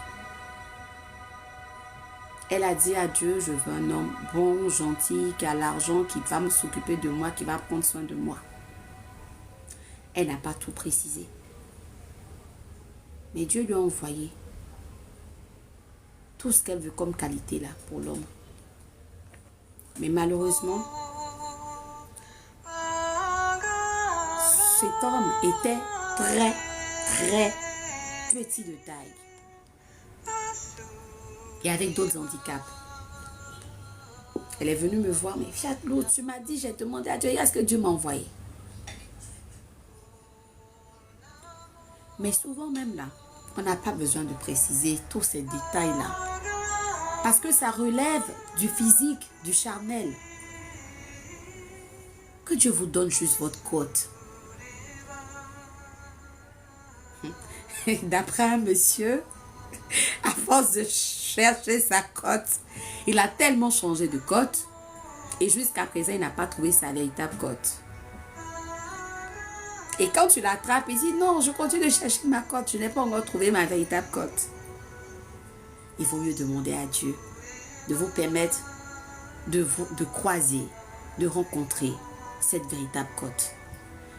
Elle a dit à Dieu, je veux un homme bon, gentil, qui a l'argent, qui va s'occuper de moi, qui va prendre soin de moi. Elle n'a pas tout précisé. Mais Dieu lui a envoyé tout ce qu'elle veut comme qualité là pour l'homme. Mais malheureusement, cet homme était très, très petit de taille. Et avec d'autres handicaps. Elle est venue me voir, mais Fiat l'autre, tu m'as dit, j'ai demandé à Dieu, est-ce que Dieu m'a envoyé? Mais souvent même là, on n'a pas besoin de préciser tous ces détails-là. Parce que ça relève du physique, du charnel. Que Dieu vous donne juste votre côte. D'après un monsieur, à force de chercher sa cote, il a tellement changé de cote et jusqu'à présent, il n'a pas trouvé sa véritable cote. Et quand tu l'attrapes, il dit non, je continue de chercher ma cote, je n'ai pas encore trouvé ma véritable cote. Il vaut mieux demander à Dieu de vous permettre de croiser, de rencontrer cette véritable cote.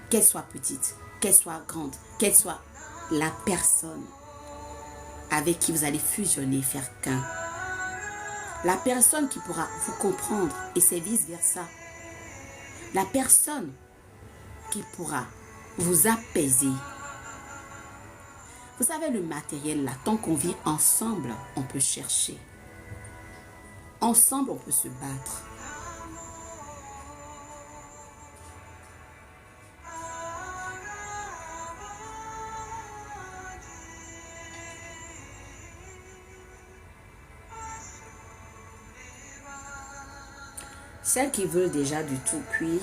Qu'elle soit petite, qu'elle soit grande, qu'elle soit la personne avec qui vous allez fusionner, faire qu'un. La personne qui pourra vous comprendre et c'est vice-versa. La personne qui pourra vous apaiser. Vous savez, le matériel là, tant qu'on vit ensemble, on peut chercher. Ensemble, on peut se battre. Celles qui veulent déjà du tout cuit,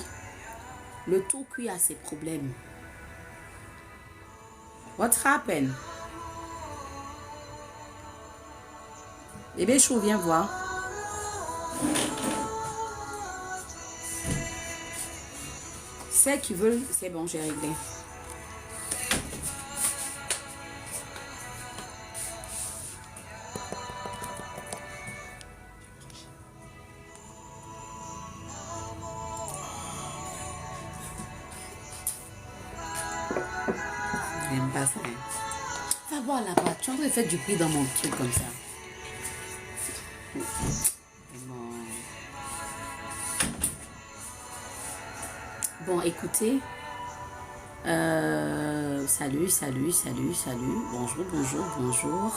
le tout cuit a ses problèmes. What happened? Bébé chou, viens voir. Celles qui veulent, c'est bon, j'ai réglé. J'aime pas ça. Va voir là-bas. Tu es en train de faire du bruit dans mon truc comme ça. Bon, écoutez. Salut. Bonjour, bonjour.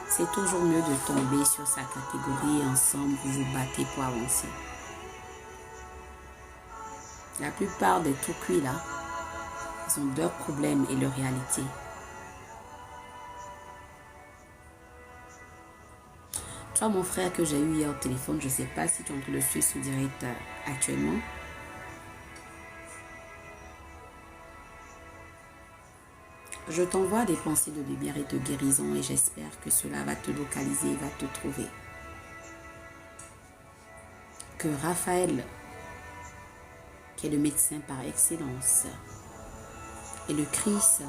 C'est toujours mieux de tomber sur sa catégorie et ensemble vous vous battez pour avancer. La plupart des tout cuits là, ils ont leurs problèmes et leur réalité. Toi, mon frère que j'ai eu hier au téléphone, je ne sais pas si tu es en train de le suivre sous direct actuellement. Je t'envoie des pensées de lumière et de guérison et j'espère que cela va te localiser, va te trouver. Que Raphaël, qui est le médecin par excellence, et le Christ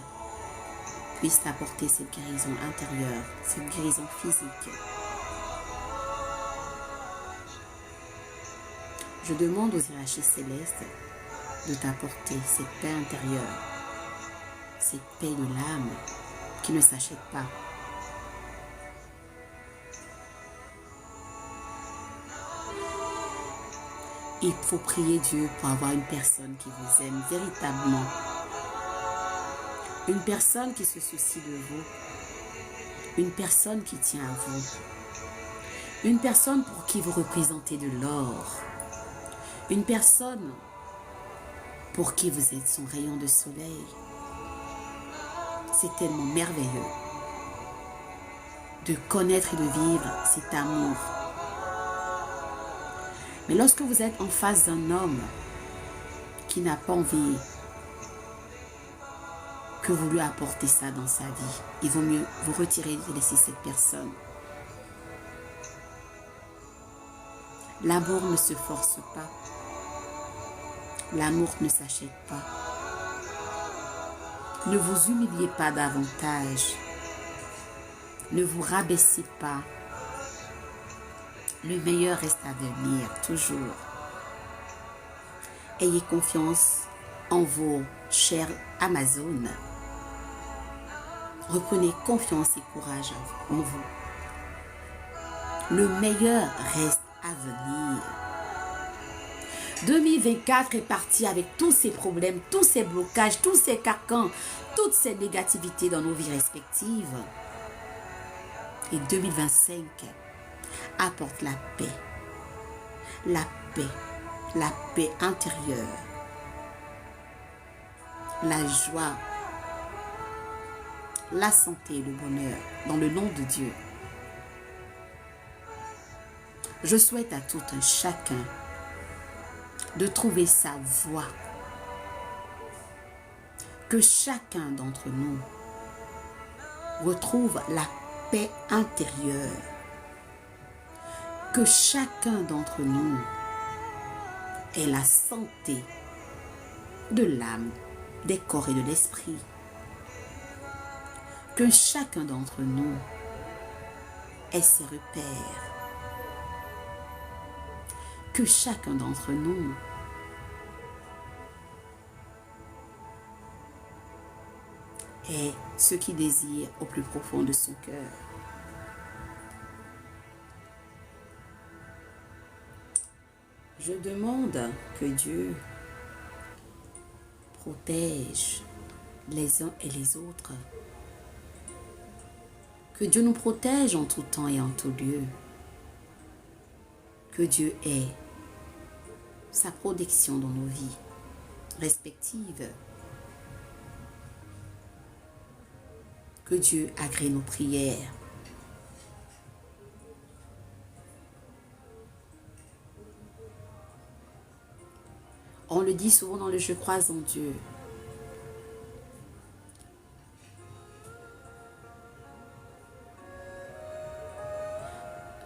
puissent t'apporter cette guérison intérieure, cette guérison physique. Je demande aux hiérarchies célestes de t'apporter cette paix intérieure, cette paix de l'âme qui ne s'achète pas. Il faut prier Dieu pour avoir une personne qui vous aime véritablement. Une personne qui se soucie de vous. Une personne qui tient à vous. Une personne pour qui vous représentez de l'or. Une personne pour qui vous êtes son rayon de soleil. C'est tellement merveilleux de connaître et de vivre cet amour. Mais lorsque vous êtes en face d'un homme qui n'a pas envie que vous lui apportez ça dans sa vie, il vaut mieux vous retirer et laisser cette personne. L'amour ne se force pas. L'amour ne s'achète pas. Ne vous humiliez pas davantage. Ne vous rabaissez pas. Le meilleur reste à venir, toujours. Ayez confiance en vos chers Amazones. Reprenez confiance et courage en vous. Le meilleur reste à venir. 2024 est parti avec tous ces problèmes, tous ces blocages, tous ces carcans, toutes ces négativités dans nos vies respectives. Et 2025 apporte la paix intérieure, la joie, la santé et le bonheur dans le nom de Dieu. Je souhaite à tout un chacun de trouver sa voie. Que chacun d'entre nous retrouve la paix intérieure. Que chacun d'entre nous ait la santé de l'âme, des corps et de l'esprit. Que chacun d'entre nous ait ses repères. Que chacun d'entre nous ait ce qu'il désire au plus profond de son cœur. Je demande que Dieu protège les uns et les autres. Que Dieu nous protège en tout temps et en tout lieu. Que Dieu ait sa protection dans nos vies respectives. Que Dieu agrée nos prières. On le dit souvent dans le Je crois en Dieu.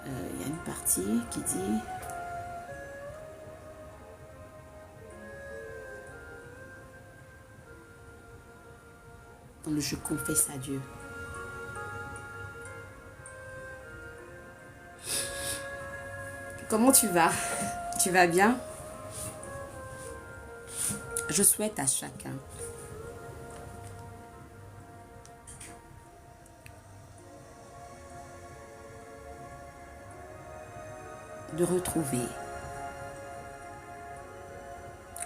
Il y a une partie qui dit dans le Je confesse à Dieu. Comment tu vas? Tu vas bien? Je souhaite à chacun de retrouver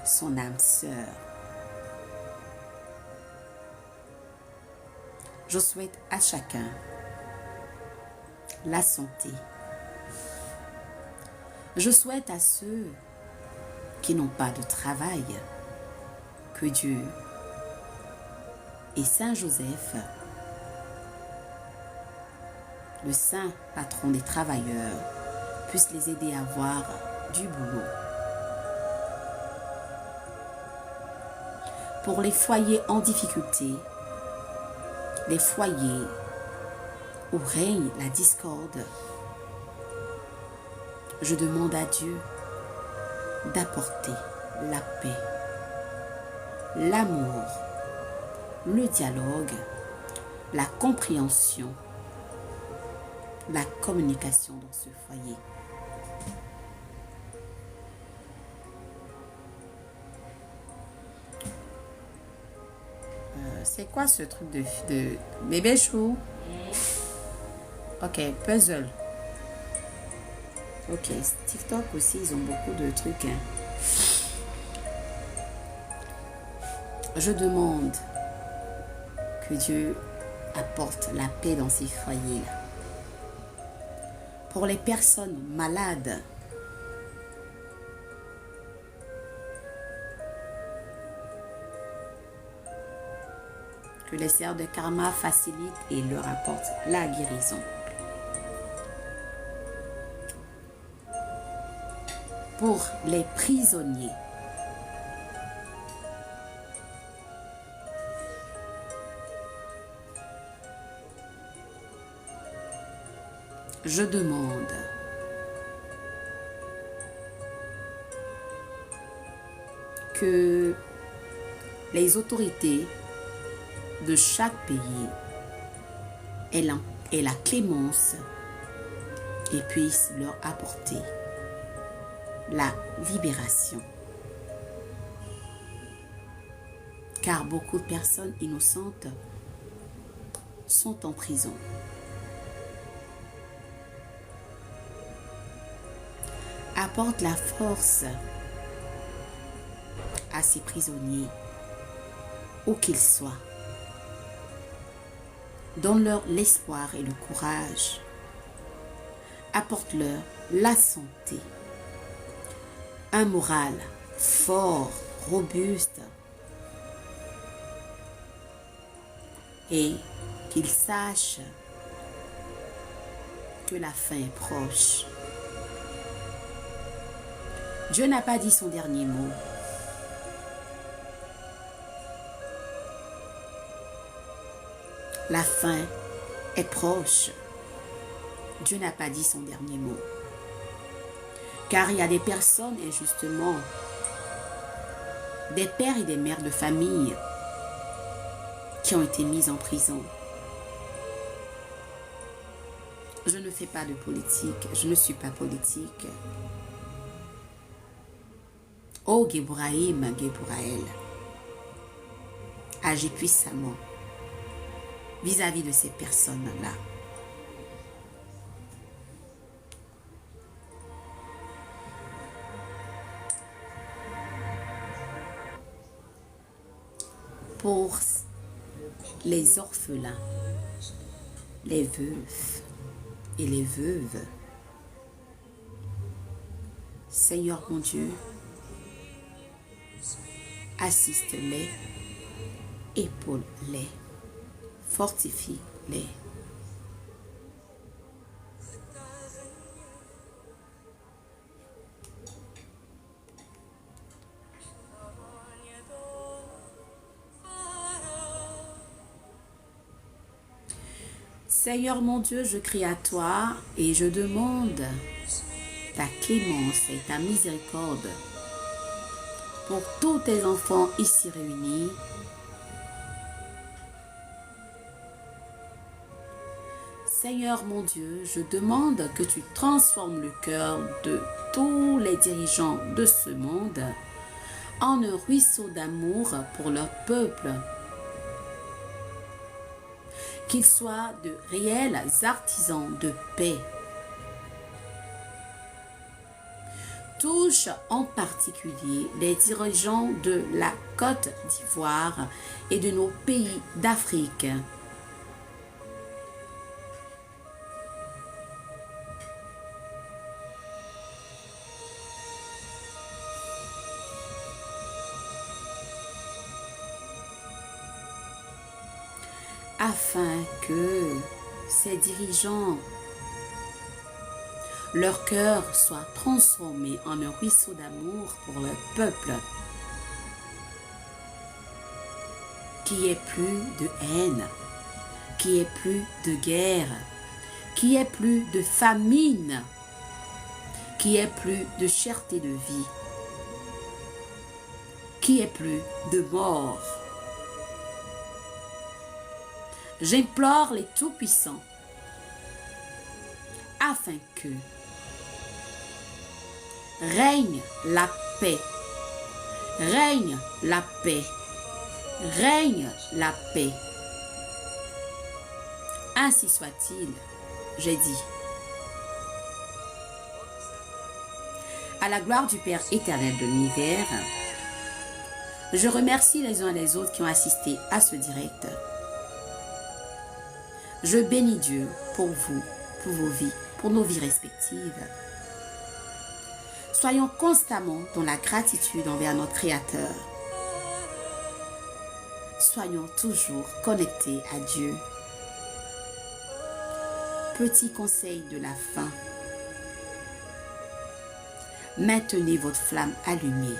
son âme sœur. Je souhaite à chacun la santé. Je souhaite à ceux qui n'ont pas de travail que Dieu et Saint Joseph, le saint patron des travailleurs, puissent les aider à avoir du boulot. Pour les foyers en difficulté, les foyers où règne la discorde, je demande à Dieu d'apporter la paix, l'amour, le dialogue, la compréhension, la communication dans ce foyer. C'est quoi ce truc de bébé chou? Ok, puzzle. Ok, TikTok aussi, ils ont beaucoup de trucs. Je demande que Dieu apporte la paix dans ces foyers-là. Pour les personnes malades, que les sœurs de karma facilitent et leur apportent la guérison. Pour les prisonniers, je demande que les autorités de chaque pays aient la clémence et puissent leur apporter la libération. Car beaucoup de personnes innocentes sont en prison. Apporte la force à ces prisonniers, où qu'ils soient. Donne-leur l'espoir et le courage. Apporte-leur la santé, un moral fort, robuste, et qu'ils sachent que la fin est proche. Dieu n'a pas dit son dernier mot. La fin est proche. Dieu n'a pas dit son dernier mot. Car il y a des personnes, injustement, des pères et des mères de famille qui ont été mis en prison. Je ne fais pas de politique, je ne suis pas politique. Oh Gébouraïm, Gébouraël, agis puissamment vis-à-vis de ces personnes-là. Pour les orphelins, les veufs et les veuves, Seigneur mon Dieu, assiste-les, épaule-les, fortifie-les. Seigneur mon Dieu, je crie à toi et je demande ta clémence et ta miséricorde pour tous tes enfants ici réunis. Seigneur mon Dieu, je demande que tu transformes le cœur de tous les dirigeants de ce monde en un ruisseau d'amour pour leur peuple. Qu'ils soient de réels artisans de paix. Touche en particulier les dirigeants de la Côte d'Ivoire et de nos pays d'Afrique. Afin que ces dirigeants, leur cœur soit transformé en un ruisseau d'amour pour le peuple, qu'il n'y ait plus de haine, qu'il n'y ait plus de guerre, qu'il n'y ait plus de famine, qu'il n'y ait plus de cherté de vie, qu'il n'y ait plus de mort. J'implore les Tout-Puissants afin que règne la paix, règne la paix, règne la paix. Ainsi soit-il, j'ai dit. À la gloire du Père éternel de l'univers, je remercie les uns et les autres qui ont assisté à ce direct. Je bénis Dieu pour vous, pour vos vies, pour nos vies respectives. Soyons constamment dans la gratitude envers notre Créateur. Soyons toujours connectés à Dieu. Petit conseil de la fin. Maintenez votre flamme allumée.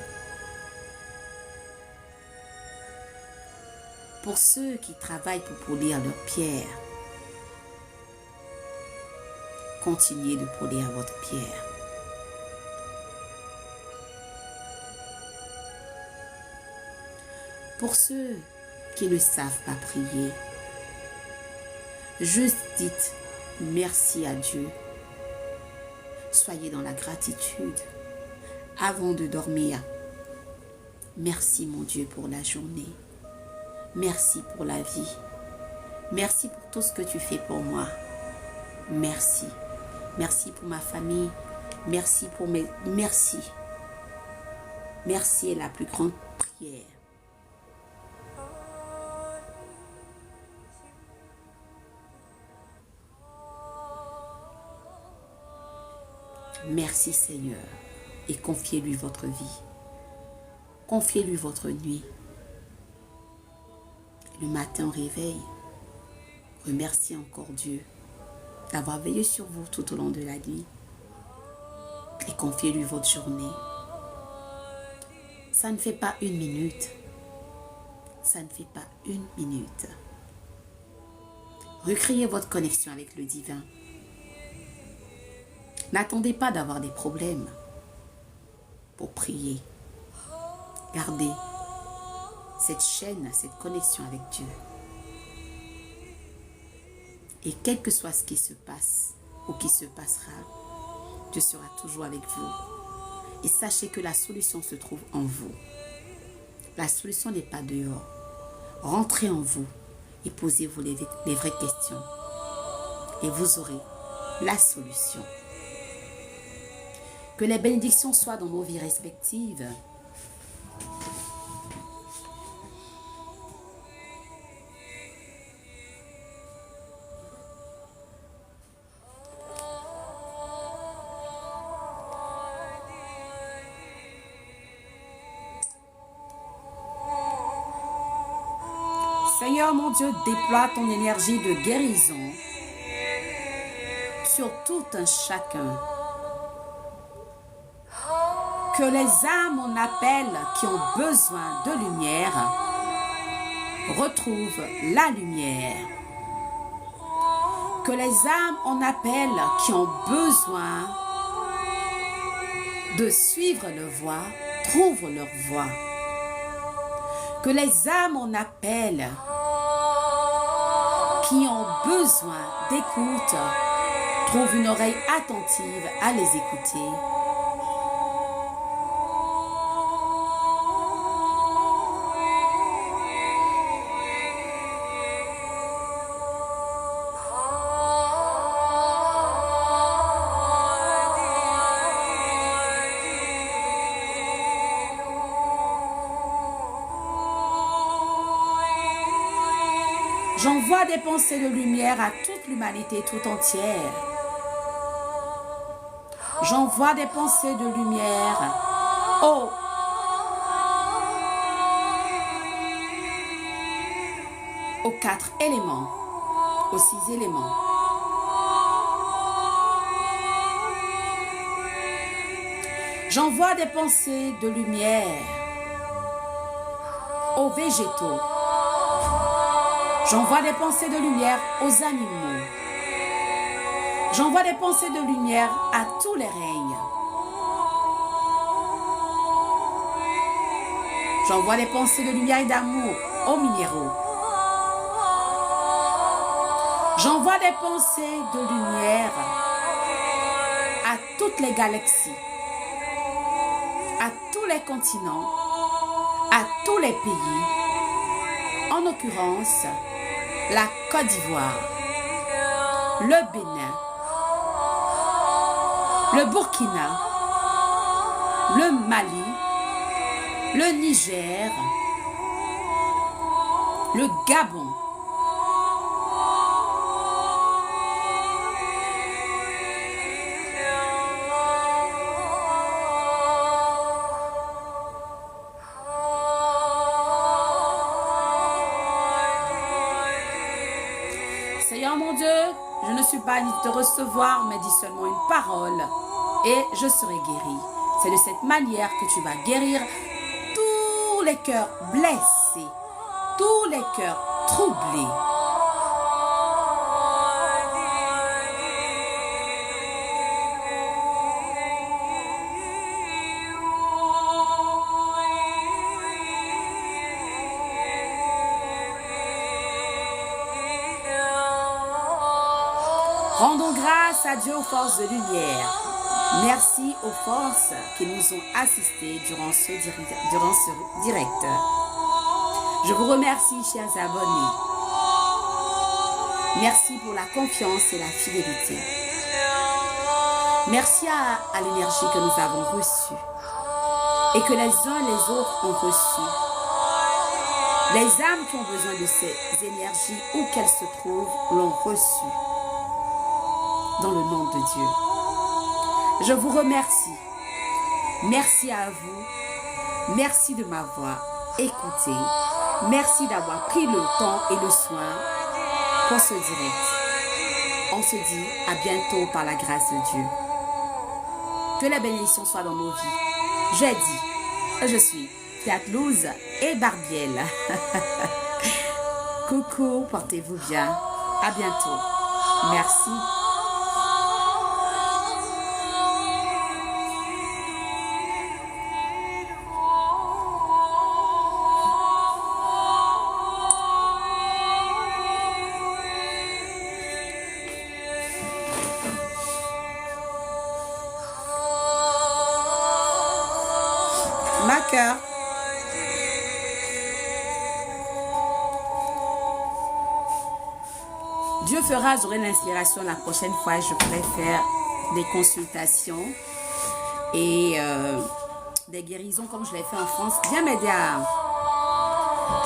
Pour ceux qui travaillent pour polir leurs pierres, continuez de polir votre pierre. Pour ceux qui ne savent pas prier, juste dites merci à Dieu. Soyez dans la gratitude avant de dormir. Merci mon Dieu pour la journée. Merci pour la vie. Merci pour tout ce que tu fais pour moi. Merci. Merci pour ma famille. Merci pour mes... Merci. Merci est la plus grande prière. Merci Seigneur et confiez-lui votre vie. Confiez-lui votre nuit. Le matin au réveil, remerciez encore Dieu d'avoir veillé sur vous tout au long de la nuit et confiez-lui votre journée. Ça ne fait pas une minute. Ça ne fait pas une minute. Recréez votre connexion avec le divin. N'attendez pas d'avoir des problèmes pour prier. Gardez cette chaîne, cette connexion avec Dieu. Et quel que soit ce qui se passe ou qui se passera, Dieu sera toujours avec vous. Et sachez que la solution se trouve en vous. La solution n'est pas dehors. Rentrez en vous et posez-vous les vraies questions. Et vous aurez la solution. Que les bénédictions soient dans nos vies respectives. Seigneur mon Dieu, déploie ton énergie de guérison sur tout un chacun. Que les âmes en appel qui ont besoin de lumière retrouvent la lumière. Que les âmes en appel qui ont besoin de suivre leur voie trouvent leur voie. Que les âmes en appel qui ont besoin d'écoute trouvent une oreille attentive à les écouter. J'envoie des pensées de lumière à toute l'humanité tout entière. J'envoie des pensées de lumière aux 4 éléments, aux 6 éléments. J'envoie des pensées de lumière aux végétaux. J'envoie des pensées de lumière aux animaux. J'envoie des pensées de lumière à tous les règnes. J'envoie des pensées de lumière et d'amour aux minéraux. J'envoie des pensées de lumière à toutes les galaxies, à tous les continents, à tous les pays, en l'occurrence la Côte d'Ivoire, le Bénin, le Burkina, le Mali, le Niger, le Gabon, Seigneur mon Dieu, je ne suis pas ni de te recevoir, mais dis seulement une parole et je serai guéri. C'est de cette manière que tu vas guérir tous les cœurs blessés, tous les cœurs troublés. Rendons grâce à Dieu aux forces de lumière. Merci aux forces qui nous ont assistés durant ce direct. Je vous remercie, chers abonnés. Merci pour la confiance et la fidélité. Merci à l'énergie que nous avons reçue et que les uns les autres ont reçue. Les âmes qui ont besoin de ces énergies, où qu'elles se trouvent, l'ont reçue. Dans le nom de Dieu. Je vous remercie. Merci à vous. Merci de m'avoir écouté. Merci d'avoir pris le temps et le soin pour ce direct. On se dit à bientôt par la grâce de Dieu. Que la bénédiction soit dans nos vies. J'ai dit, je suis Fiatlouz et Barbielle. Coucou, portez-vous bien. À bientôt. Merci. Ma cœur. Dieu fera, j'aurai l'inspiration la prochaine fois. Je pourrai faire des consultations et des guérisons comme je l'ai fait en France. Viens m'aider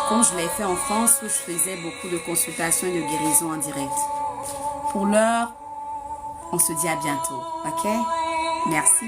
comme je l'ai fait en France où je faisais beaucoup de consultations et de guérisons en direct. Pour l'heure, on se dit à bientôt. Ok? Merci.